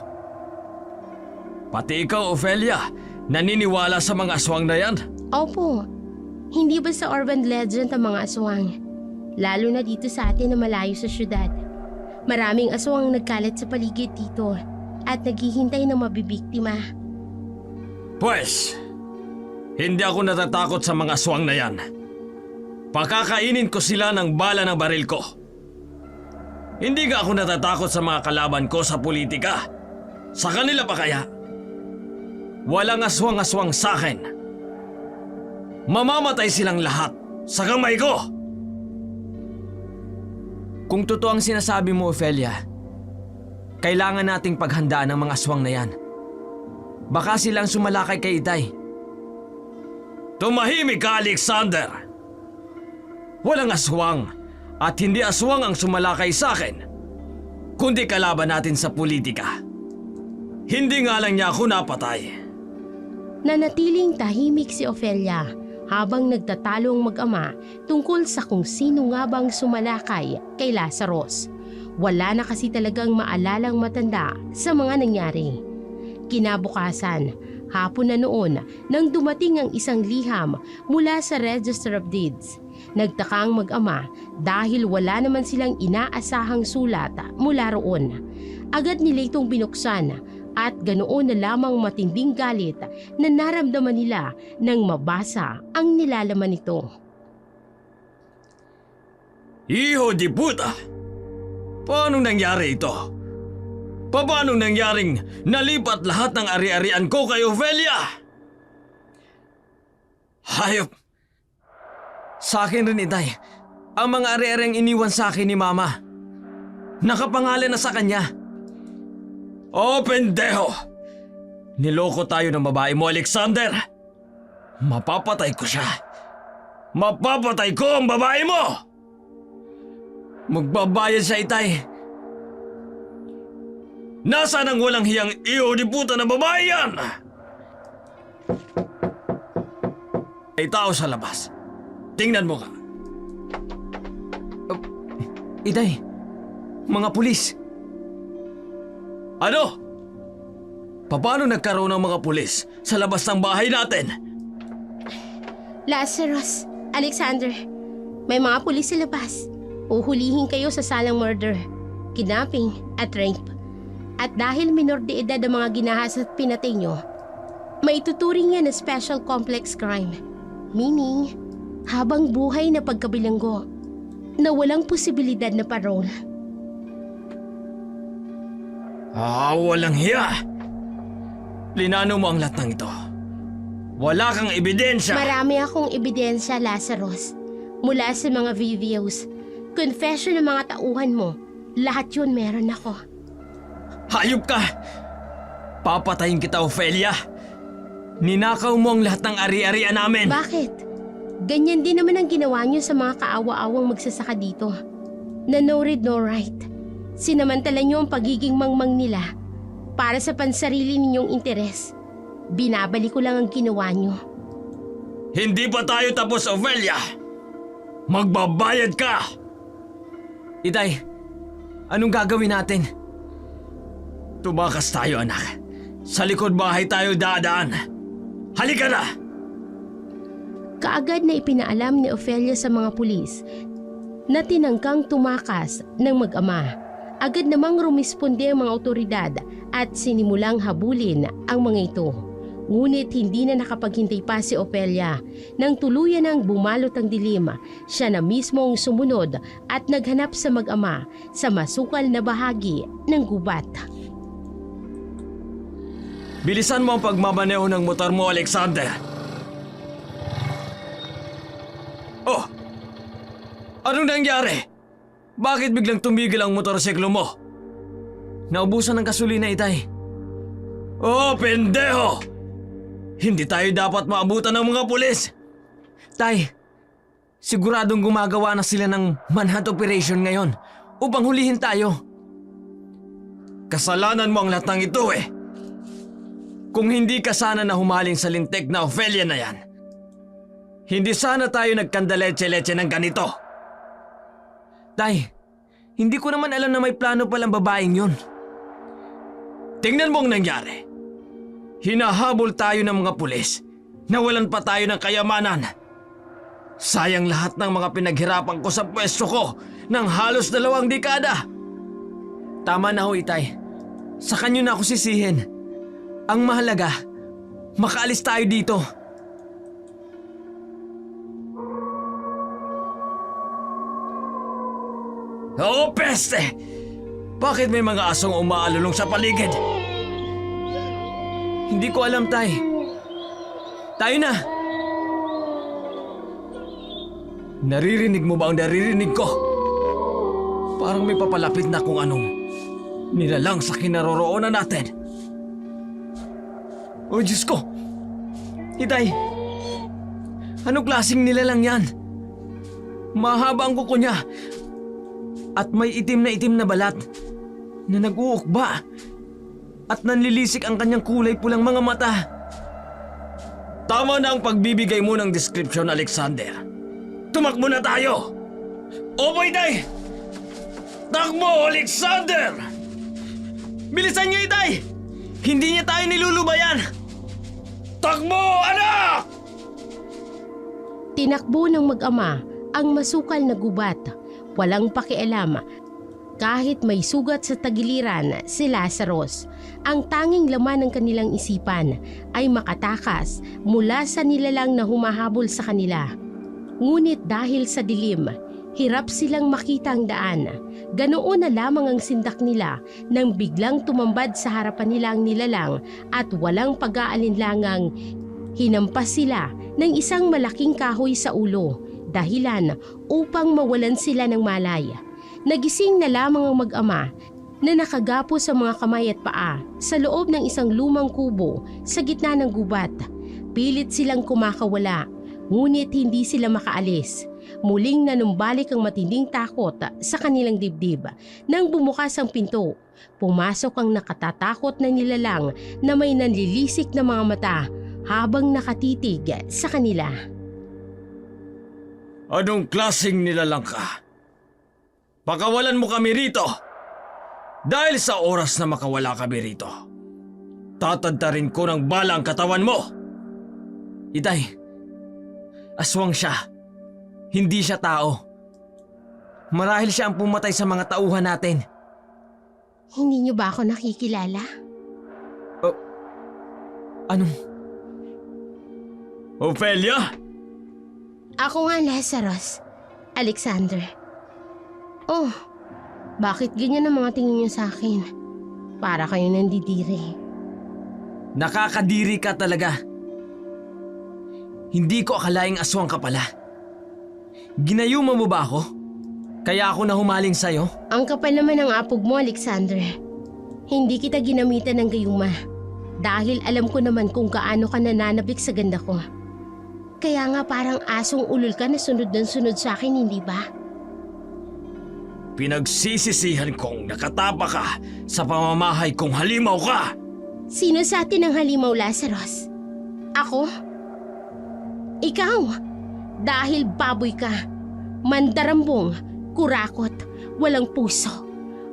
Pati ikaw, Ofelia, naniniwala sa mga aswang na yan? Opo, hindi ba sa urban legend ang mga aswang? Lalo na dito sa atin na malayo sa syudad. Maraming aswang nagkalat sa paligid dito at naghihintay na mabibiktima. Pwes, hindi ako natatakot sa mga aswang na yan. Pakakainin ko sila ng bala ng baril ko. Hindi nga ako natatakot sa mga kalaban ko sa politika. Sa kanila pa kaya? Walang aswang-aswang sa akin. Mamamatay silang lahat sa kamay ko. Kung totoo ang sinasabi mo, Ofelia, kailangan nating paghandaan ng mga aswang na yan. Baka silang sumalakay kay Itay. Tumahimik ka, Alexander! Walang aswang at hindi aswang ang sumalakay sa akin, kundi kalaban natin sa politika. Hindi nga lang niya ako napatay. Nanatiling tahimik si Ofelia habang nagtatalo ang mag-ama tungkol sa kung sino nga bang sumalakay kay Lazarus. Wala na kasi talagang maalalang matanda sa mga nangyari. Kinabukasan, Hapon na noon nang dumating ang isang liham mula sa Register of Deeds. Nagtaka ang mag-ama dahil wala naman silang inaasahang sulat mula roon. Agad nila itong binuksan at ganoon na lamang matinding galit na naramdaman nila nang mabasa ang nilalaman nito. Hijo de puta! Paano nangyari ito? Paano nangyaring nalipat lahat ng ari-arian ko kay Ofelia? Hayop! Sa akin rin, Itay. Ang mga ari-ariang iniwan sa akin ni Mama. Nakapangalan na sa kanya. Oh, pendejo! Niloko tayo ng babae mo, Alexander! Mapapatay ko siya! Mapapatay ko ang babae mo! Magbabayad siya, Itay. Nasaan ang walang hiyang iyo di puta na babae yan? May tao sa labas. Tingnan mo ka. Itay, mga pulis. Ano? Paano nagkaroon ng mga pulis sa labas ng bahay natin? Lazarus, Alexander, may mga pulis sa labas. Uhulihin kayo sa salang murder, kidnapping at rape. At dahil minor de edad ang mga ginahas at pinatay nyo, maituturing yan na special complex crime. Meaning, habang buhay na pagkabilanggo na walang posibilidad na parole. Walang hiya! Linano mo ang lahat ng ito. Wala kang ebidensya! Marami akong ebidensya, Lazarus. Mula sa mga videos, confession ng mga tauhan mo, lahat yun meron ako. Hayop ka! Papatayin kita, Ofelia! Ninakaw mo ang lahat ng ari-arian namin! Bakit? Ganyan din naman ang ginawa niyo sa mga kaawa-awang magsasaka dito. Na no read no write. Sinamantala niyo ang pagiging mangmang nila para sa pansarili ninyong interes. Binabalik ko lang ang ginawa niyo. Hindi pa tayo tapos, Ofelia! Magbabayad ka! Itay, anong gagawin natin? Tumakas tayo, anak. Sa likod bahay tayo dadaan. Halika na! Kaagad na ipinaalam ni Ofelia sa mga pulis na tinangkang tumakas ng mag-ama. Agad namang rumisponde ang mga otoridad at sinimulang habulin ang mga ito. Ngunit hindi na nakapaghintay pa si Ofelia. Nang tuluyan ang bumalot ang dilim, siya na mismo ang sumunod at naghanap sa mag-ama sa masukal na bahagi ng gubat. Bilisan mo ang pagmamaneho ng motor mo, Alexander. Oh! Anong nangyari? Bakit biglang tumigil ang motorsiklo mo? Naubusan ng gasolina, Itay. Oh, pendejo! Hindi tayo dapat maabutan ng mga pulis. Tay, siguradong gumagawa na sila ng manhunt operation ngayon upang hulihin tayo. Kasalanan mo ang lahat ng ito eh. Kung hindi ka sana na humaling sa lintik na Ofelia na yan, hindi sana tayo nagkandaleche-leche ng ganito. Tay, hindi ko naman alam na may plano palang babaeng yun. Tingnan mo ang nangyari. Hinahabol tayo ng mga pulis. Nawalan pa tayo ng kayamanan. Sayang lahat ng mga pinaghirapan ko sa pwesto ko ng halos 2 dekada. Tama na ho, Itay. Sa kanyo na ako sisihin. Ang mahalaga, makaalis tayo dito. Oo, peste! Bakit may mga asong umaalulong sa paligid? Hindi ko alam, Tay. Tayo na! Naririnig mo ba ang naririnig ko? Parang may papalapit na kung anong nilalang sa kinaroroonan natin. Oh, Diyos ko! Itay, anong klaseng nilalang yan? Mahaba ang kuko niya at may itim na balat na nag-uukba at nanlilisik ang kanyang kulay pulang mga mata. Tama na ang pagbibigay mo ng description, Alexander. Tumakbo na tayo! Opo, Itay! Takbo, Alexander! Bilisan niyo, Itay! Hindi niya tayo nilulubayan! Takbo, anak! Tinakbo ng mag-ama ang masukal na gubat. Walang pakialam. Kahit may sugat sa tagiliran si Lazarus, ang tanging laman ng kanilang isipan ay makatakas mula sa nilalang na humahabol sa kanila. Ngunit dahil sa dilim, hirap silang makita ang daan. Ganoon na lamang ang sindak nila nang biglang tumambad sa harapan nila ang nilalang at walang pag-aalinlangang hinampas sila ng isang malaking kahoy sa ulo, dahilan upang mawalan sila ng malay. Nagising na lamang ang mag-ama na nakagapo sa mga kamay at paa sa loob ng isang lumang kubo sa gitna ng gubat. Pilit silang kumakawala, ngunit hindi sila makaalis. Muling nanumbalik ang matinding takot sa kanilang dibdib nang bumukas ang pinto. Pumasok ang nakatatakot na nilalang na may nanlilisik na mga mata habang nakatitig sa kanila. Anong klaseng nilalang ka? Pakawalan mo kami rito! Dahil sa oras na makawala kami rito, tatantarin ko ng bala ang katawan mo! Itay, aswang siya. Hindi siya tao. Marahil siya ang pumatay sa mga tauhan natin. Hindi niyo ba ako nakikilala? Anong? Ophelia? Ako nga, Lazarus. Alexander. Oh, bakit ganyan ang mga tingin niyo sa akin? Para kayo nandidiri. Nakakadiri ka talaga. Hindi ko akalaing aswang ka pala. Ginayuma mo ba ako? Kaya ako na humaling sa'yo? Ang kapal naman ng apog mo, Alexander. Hindi kita ginamitan ng gayuma. Dahil alam ko naman kung gaano ka nananabik sa ganda ko. Kaya nga parang asong ulol ka na sunod ng sunod sa akin, hindi ba? Pinagsisisihan kong nakatapa ka sa pamamahay kong halimaw ka! Sino sa atin ang halimaw, Lazarus? Ako? Ikaw? Dahil baboy ka. Mandarambong, kurakot, walang puso.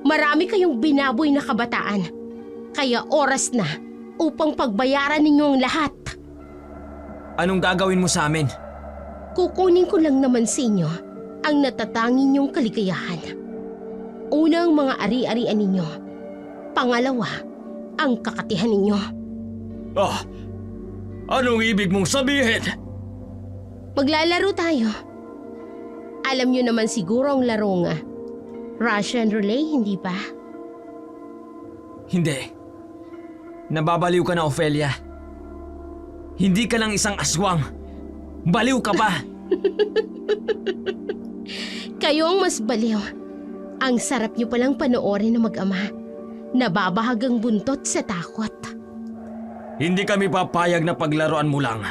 Marami kayong binaboy na kabataan. Kaya oras na upang pagbayaran ninyo ang lahat. Anong gagawin mo sa amin? Kukunin ko lang naman sa inyo ang natatangin niyong kaligayahan. Una ang mga ari-arian ninyo. Pangalawa, ang kakatihan ninyo. Ah, anong ibig mong sabihin? Maglalaro tayo. Alam niyo naman siguro ang laro nga. Russian roulette, hindi ba? Hindi. Nababaliw ka na, Ophelia. Hindi ka lang isang aswang. Baliw ka pa. Kayo ang mas baliw. Ang sarap niyo palang panoorin na mag-ama. Nababahagang buntot sa takot. Hindi kami papayag na paglaruan mo lang.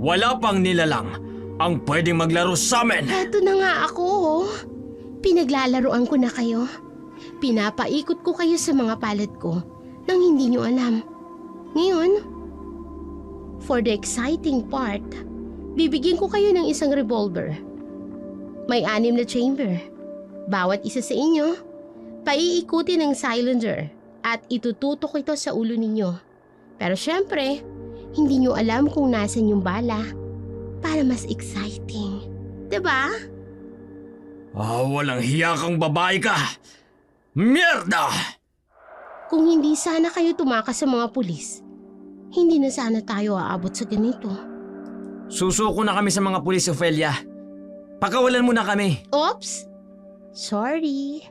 Wala pang nilalang ang pwedeng maglaro sa amin. Eto na nga ako, oh. Pinaglalaroan ko na kayo. Pinapaikot ko kayo sa mga palad ko nang hindi niyo alam. Ngayon, for the exciting part, bibigyan ko kayo ng isang revolver. May 6 na chamber. Bawat isa sa inyo, paiikutin ng cylinder at itututok ito sa ulo ninyo. Pero syempre, hindi nyo alam kung nasan yung bala para mas exciting. Diba? Walang hiya kang babae ka! Mierda! Kung hindi sana kayo tumakas sa mga pulis, hindi na sana tayo aabot sa ganito. Susuko na kami sa mga pulis, Ophelia. Pakawalan mo na kami. Oops! Sorry.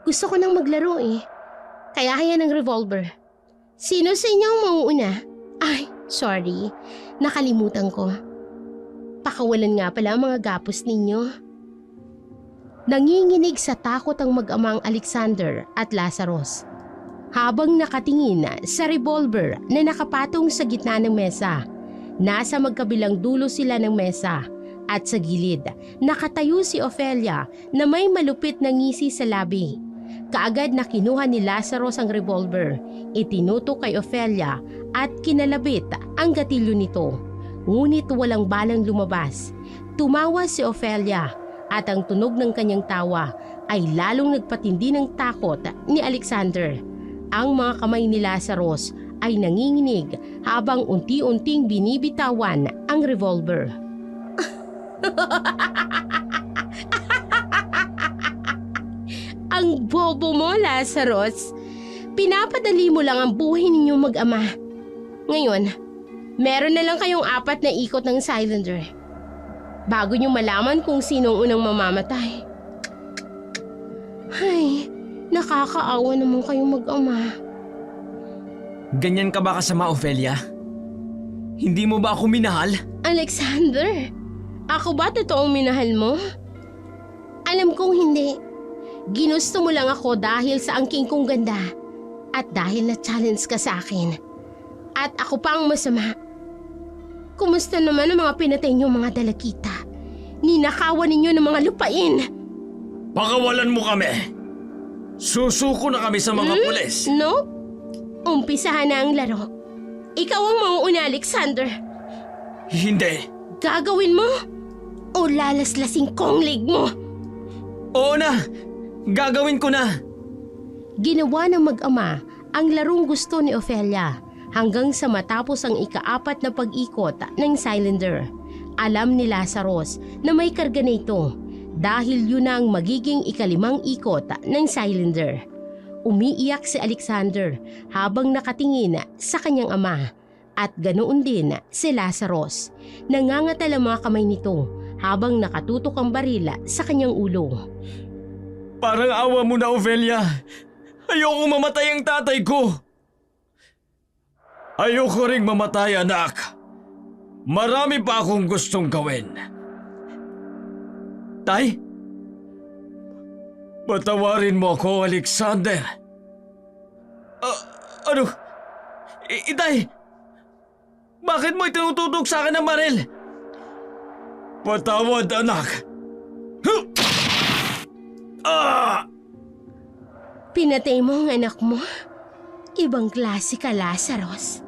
Gusto ko nang maglaro eh. Kaya yan ang revolver. Sino sa inyo ang mauuna? Ay, sorry. Nakalimutan ko. Pakawalan nga pala ang mga gapos ninyo. Nanginginig sa takot ang mag-amang Alexander at Lazarus. Habang nakatingin sa revolver na nakapatong sa gitna ng mesa. Nasa magkabilang dulo sila ng mesa. At sa gilid, nakatayo si Ophelia na may malupit na ngisi sa labi. Kaagad na kinuha ni Lazarus ang revolver, itinutok kay Ophelia at kinalabit ang gatilyo nito. Ngunit walang balang lumabas. Tumawa si Ophelia at ang tunog ng kanyang tawa ay lalong nagpatindi ng takot ni Alexander. Ang mga kamay ni Lazarus ay nanginginig habang unti-unting binibitawan ang revolver. Ang bobo mo, Lazarus. Pinapadali mo lang ang buhay ninyong mag-ama. Ngayon, meron na lang kayong 4 na ikot ng cylinder. Bago nyo malaman kung sinong unang mamamatay. Ay, nakakaawa naman kayong mag-ama. Ganyan ka ba kasama, Ophelia? Hindi mo ba ako minahal? Alexander, ako ba totoong minahal mo? Alam kong hindi. Ginusto mo lang ako dahil sa angking kong ganda at dahil na-challenge ka sa akin. At ako pa ang masama. Kumusta naman ang mga pinatay niyong mga dalakita? Ninakawan ninyo ng mga lupain. Pakawalan mo kami! Susuko na kami sa mga pulis! No? Umpisahan na ang laro. Ikaw ang mauuna, Alexander. Hindi! Gagawin mo? O lalaslasing ko ang leg mo? Oo na! Gagawin ko na! Ginawa ng mag-ama ang larong gusto ni Ophelia hanggang sa matapos ang ika-4 na pag-ikot ng cylinder. Alam ni Lazarus na may karga na ito dahil yun ang magiging ika-5 ikot ng cylinder. Umiiyak si Alexander habang nakatingin sa kanyang ama at ganoon din si Lazarus. Nangangatal ang mga kamay nito habang nakatutok ang barila sa kanyang ulo. Parang awa mo na, Ophelia. Ayoko mamatay ang tatay ko. Ayoko ring mamatay, anak. Marami pa akong gustong gawin. Tay? Patawarin mo ako, Alexander. Ano? Itay! Bakit mo itinututok sa akin ng baril? Patawad, anak. Pinatay mo ang anak mo? Ibang klase ka, Lazarus.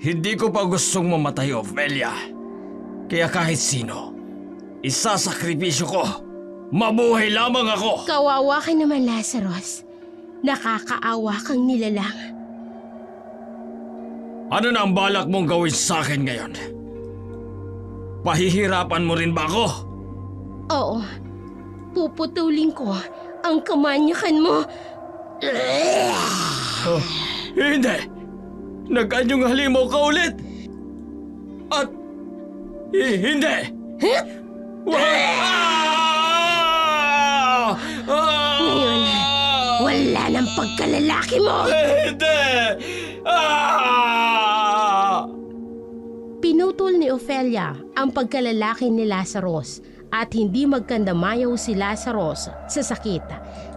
Hindi ko pa gustong mamatay, Ophelia. Kaya kahit sino, isasakripisyo ko. Mabuhay lamang ako. Kawawa ka naman, Lazarus. Nakakaawa kang nilalang. Ano na ang balak mong gawin sa akin ngayon? Pahihirapan mo rin ba ako? Oo. Puputulin ko ang kamanyakan mo. Oh, hindi! Nag-anyong halimaw ka ulit! At... hindi! Ngayon, wala ng pagkalalaki mo! Hindi! Pinutol ni Ophelia ang pagkalalaki ni Lazarus at hindi magkandamayaw si Lazarus sa sakit.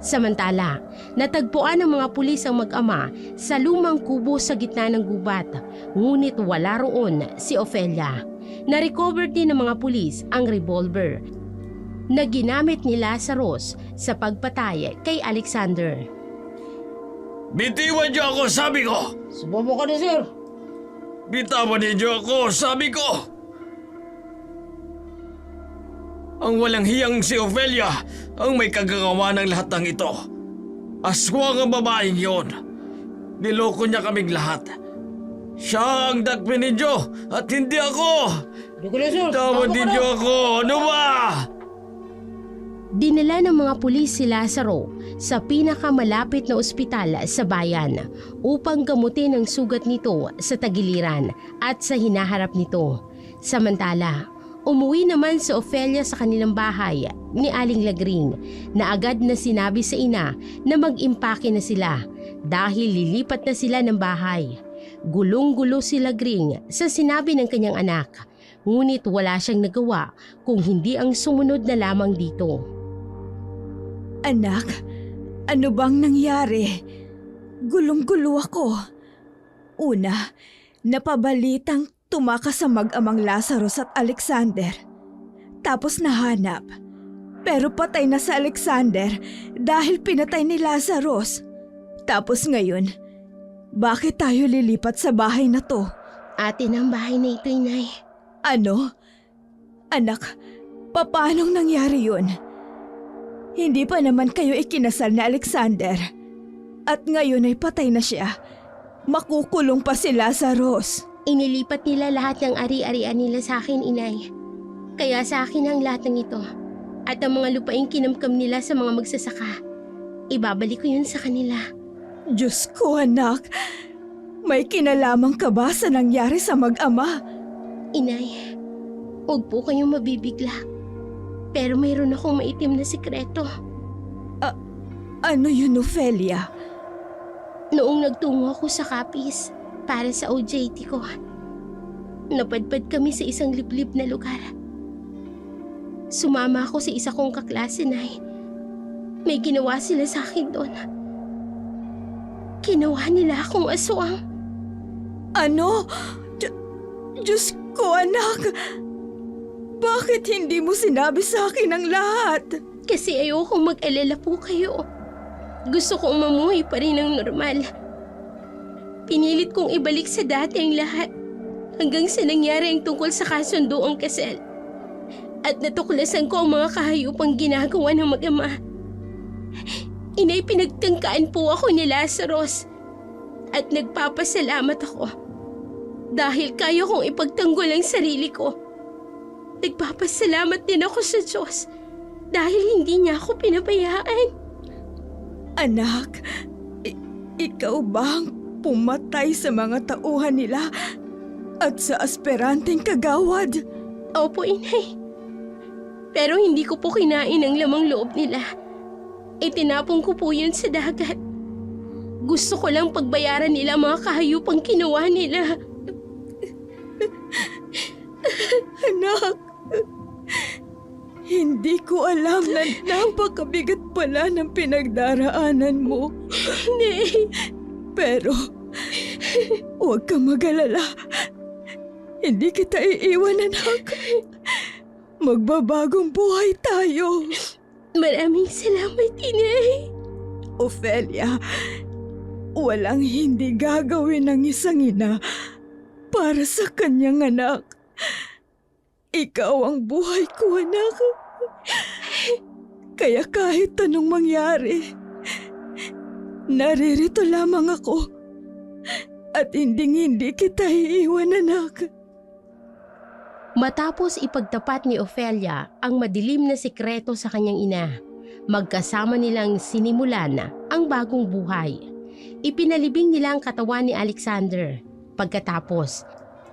Samantala, natagpuan ng mga pulis ang mag-ama sa lumang kubo sa gitna ng gubat, ngunit wala roon si Ophelia. Na-recover din ng mga pulis ang revolver na ginamit ni Lazarus sa pagpatay kay Alexander. Bitiwan niyo ako, sabi ko! Sububo ka na, sir! Bitawan niyo ako, sabi ko! Ang walang hiyang si Ophelia ang may kagagawa ng lahat ng ito. Aswang ang babaeng yon. Niloko niya kaming lahat. Siya ang dakpin ninyo at hindi ako! Tawad ninyo ako! Ano ba? Dinala ng mga pulis si Lazaro sa pinakamalapit na ospital sa bayan upang gamutin ang sugat nito sa tagiliran at sa hinaharap nito. Samantala, umuwi naman si Ophelia sa kanilang bahay ni Aling Lagring na agad na sinabi sa ina na mag-impake na sila dahil lilipat na sila ng bahay. Gulong-gulo si Lagring sa sinabi ng kanyang anak, ngunit wala siyang nagawa kung hindi ang sumunod na lamang dito. Anak, ano bang nangyari? Gulong-gulo ako. Una, napabalitang tumakas sa mag-amang Lazarus at Alexander. Tapos nahanap. Pero patay na si Alexander dahil pinatay ni Lazarus. Tapos ngayon, bakit tayo lilipat sa bahay na to? Atin ang bahay na ito, Inay. Ano? Anak, paanong nangyari yun? Hindi pa naman kayo ikinasal na Alexander. At ngayon ay patay na siya. makukulong pa si Lazarus. Inilipat nila lahat ng ari-arian nila sa akin, inay. Kaya sa akin ang lahat ng ito. At ang mga lupaing kinamkam nila sa mga magsasaka. Ibabalik ko yun sa kanila. Diyos ko, anak. May kinalaman ka ba sa nangyari sa mag-ama? Inay, huwag po kayong mabibigla. Pero mayroon akong maitim na sikreto. Ano yun, Ofelia? Noong nagtungo ako sa Capiz para sa OJT ko, napadpad kami sa isang liblib na lugar. Sumama ako sa isa kong kaklase, Nay. May ginawa sila sa akin doon. Ginawa nila akong aswang. Ano? Diyos ko, anak. Bakit hindi mo sinabi sa akin ang lahat? Kasi ayokong mag-alala po kayo. Gusto kong mamuhay pa rin ng normal. Pinilit kong ibalik sa dati ang lahat hanggang sa nangyari ang tungkol sa kasunduang kasal. At natuklasan ko ang mga kahayupang ginagawa ng mag-ama. Inay, pinagtangkaan po ako ni Lazarus at nagpapasalamat ako dahil kaya kong ipagtanggol ang sarili ko. Nagpapasalamat din ako sa Diyos dahil hindi niya ako pinabayaan. Anak, ikaw ba ang pumatay sa mga tauhan nila at sa aspiranteng kagawad? Opo, inay. Pero hindi ko po kinain ang lamang loob nila. Itinapon ko po yun sa dagat. Gusto ko lang pagbayaran nila mga kahayupang ginawa nila. Anak, hindi ko alam na napakabigat pala ng pinagdaraanan mo. Nay, Pero, huwag kang mag-alala. Hindi kita iiwan, anak. Magbabagong buhay tayo. maraming salamat, inay. Ofelia, walang hindi gagawin ng isang ina para sa kanyang anak. Ikaw ang buhay ko, anak. Kaya kahit anong mangyari, naririto lamang ako at hindi kita iiwan, anak. Matapos ipagtapat ni Ofelia ang madilim na sikreto sa kanyang ina, magkasama nilang sinimulan ang bagong buhay. Ipinalibing nila ang katawan ni Alexander. Pagkatapos,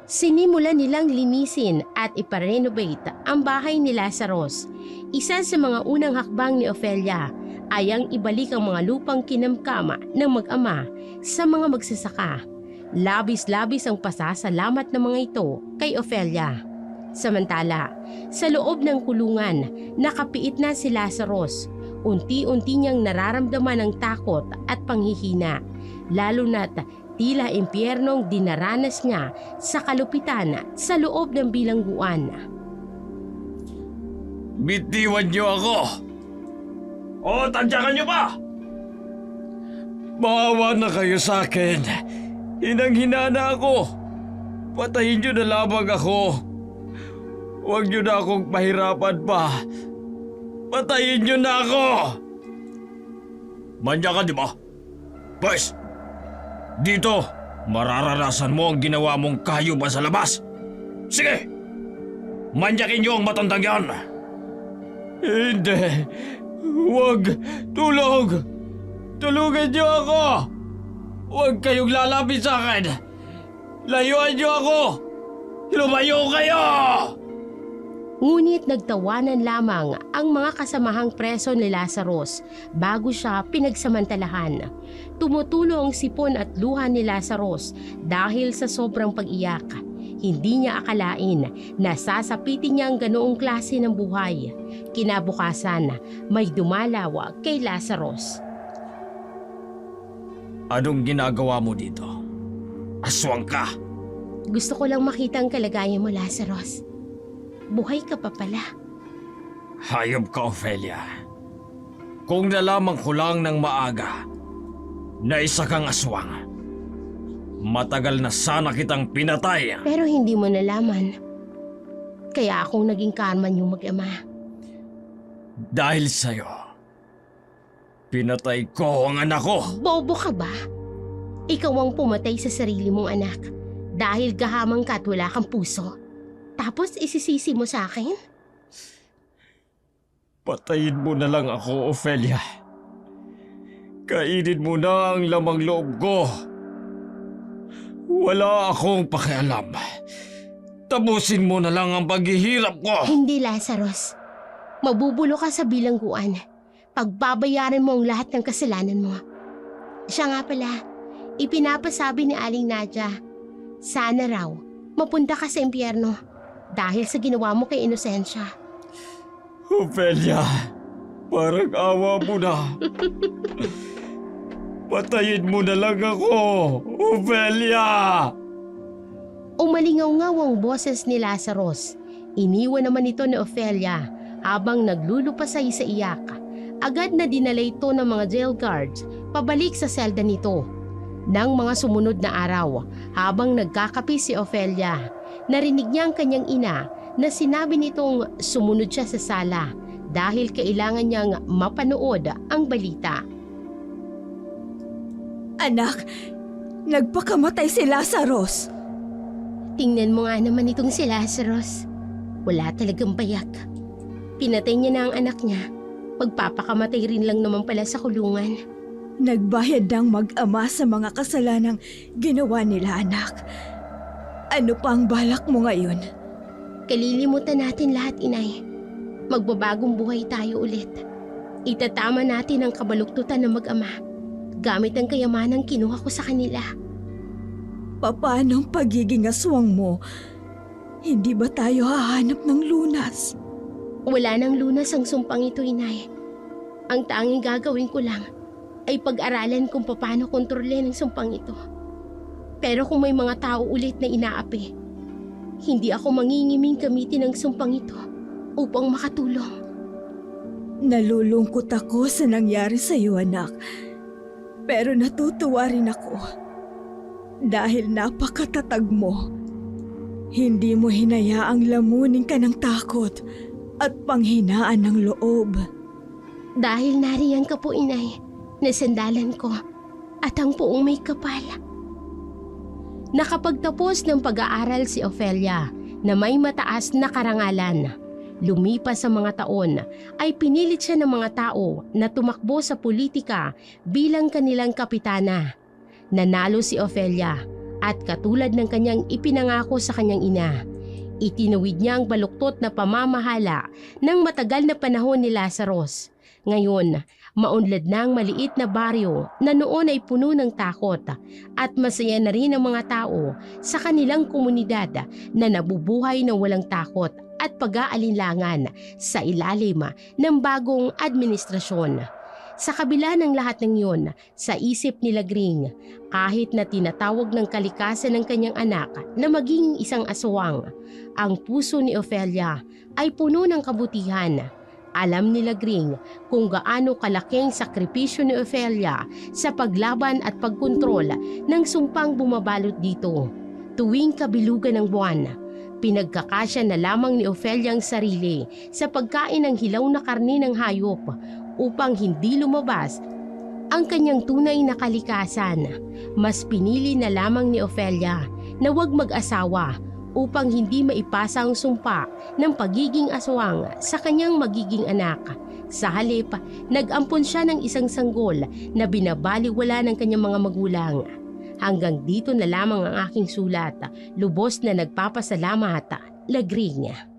sinimulan nilang linisin at iparenovate ang bahay ni Lazarus. Isa sa mga unang hakbang ni Ofelia ay ang ibalik ang mga lupang kinamkama ng mag-ama sa mga magsasaka. Labis-labis ang pasasalamat ng mga ito kay Ofelia. Samantala, sa loob ng kulungan, nakapiit na si Lazarus. Unti-unti niyang nararamdaman ang takot at panghihina, lalo na't tila impyernong dinaranas niya sa kalupitan sa loob ng bilangguan. Bitiwan niyo ako! O, tadyakan niyo pa! Maawa na kayo sa akin. Hinang-hina na ako. Patayin niyo na lamang ako. Huwag niyo na akong pahirapan pa. Patayin niyo na ako! Manya ka, di ba? Pwes, dito, mararanasan mo ang ginawa mong kahayupan sa labas. Sige! Manyakin niyo ang matandang yan! Hindi! Huwag! Tulog! Tulungan niyo ako! Huwag kayong lalapit sa akin! Layuan niyo ako! Lumayo kayo! Ngunit nagtawanan lamang ang mga kasamahang preso ni Lazarus bago siya pinagsamantalahan. Tumutulo ang sipon at luha ni Lazarus dahil sa sobrang pag-iyak. Hindi niya akalain na sasapitin niya ang ganoong klase ng buhay. Kinabukasan, may dumalaw kay Lazarus. Anong ginagawa mo dito? Aswang ka! Gusto ko lang makita ang kalagayan mo, Lazarus. Buhay ka pa pala. Hayop ka, Ofelia. Kung nalaman ko lang ng maaga na isa kang aswang, matagal na sana kitang pinatay. Pero hindi mo nalaman. Kaya akong naging karman yung mag-ama. Dahil sa'yo, pinatay ko ang anak ko. Bobo ka ba? Ikaw ang pumatay sa sarili mong anak dahil gahamang ka at wala kang puso. Tapos isisisi mo sa akin? Patayin mo na lang ako, Ophelia. Kainin mo na ang lamang loob ko. Wala akong pakialam. Tapusin mo na lang ang paghihirap ko. Hindi, Lazarus. Mabubulo ka sa bilangguan. Pagbabayaran mo ang lahat ng kasalanan mo. Siya nga pala, ipinapasabi ni Aling Nadia, sana raw mapunta ka sa impyerno dahil sa ginawa mo kay Inosensya. Ophelia, parang awa mo na. Patayin mo na lang ako, Ophelia! Umalingaw-ngaw ang boses ni Lazarus. Iniwan naman ito ni Ophelia habang naglulupasay sa iyak. Agad na dinala ito ng mga jail guards pabalik sa selda nito. Nang mga sumunod na araw, habang nagkakape si Ophelia, narinig niya ang kanyang ina na sinabi nitong sumunod siya sa sala dahil kailangan niyang mapanood ang balita. Anak, nagpakamatay si Lazarus. Tingnan mo nga naman itong si Lazarus. Wala talagang bayak. Pinatay niya na ang anak niya. Pagpapakamatay rin lang naman pala sa kulungan. Nagbayad ng mag-ama sa mga kasalanang ginawa nila, anak. Ano pa ang balak mo ngayon? Kalilimutan natin lahat, inay. Magbabagong buhay tayo ulit. Itatama natin ang kabaluktutan ng mag-ama gamit ang kayamanang kinuha ko sa kanila. Paano ang pagiging aswang mo? Hindi ba tayo hahanap ng lunas? Wala nang lunas ang sumpang ito, inay. Ang tanging gagawin ko lang ay pag-aralan kung paano kontrolin ang sumpang ito. Pero kung may mga tao ulit na inaapi, hindi ako mangingiming gamitin ang sumpang ito upang makatulong. Nalulungkot ako sa nangyari sa iyo, anak. Pero natutuwa rin ako dahil napakatatag mo. Hindi mo hinayaang lamunin ka ng takot at panghinaan ng loob. Dahil nariyan ka po, inay, na sandalan ko at ang puong may kapal. Nakapagtapos ng pag-aaral si Ophelia na may mataas na karangalan. Lumipas sa mga taon ay pinilit siya ng mga tao na tumakbo sa politika bilang kanilang kapitana. Nanalo si Ophelia at katulad ng kanyang ipinangako sa kanyang ina, itinawid niya ang baluktot na pamamahala ng matagal na panahon ni Lazarus. Ngayon, maunlad na ang maliit na baryo na noon ay puno ng takot at masaya na rin ang mga tao sa kanilang komunidad na nabubuhay ng walang takot at pag-aalinlangan sa ilalim ng bagong administrasyon. Sa kabila ng lahat ng yun, sa isip ni Lagring, kahit na tinatawag ng kalikasan ng kanyang anak na maging isang aswang, ang puso ni Ophelia ay puno ng kabutihan. Alam ni Lagring kung gaano kalaking sakripisyo ni Ophelia sa paglaban at pagkontrol ng sumpang bumabalot dito. Tuwing kabilugan ng buwan, pinagkakasya na lamang ni Ophelia ang sarili sa pagkain ng hilaw na karne ng hayop upang hindi lumabas ang kanyang tunay na kalikasan. Mas pinili na lamang ni Ophelia na huwag mag-asawa upang hindi maipasa ang sumpa ng pagiging aswang sa kanyang magiging anak. Sa halip, nag-ampon siya ng isang sanggol na binabaliwala ng kanyang mga magulang. Hanggang dito na lamang ang aking sulat. Lubos na nagpapasalamat, Lagring.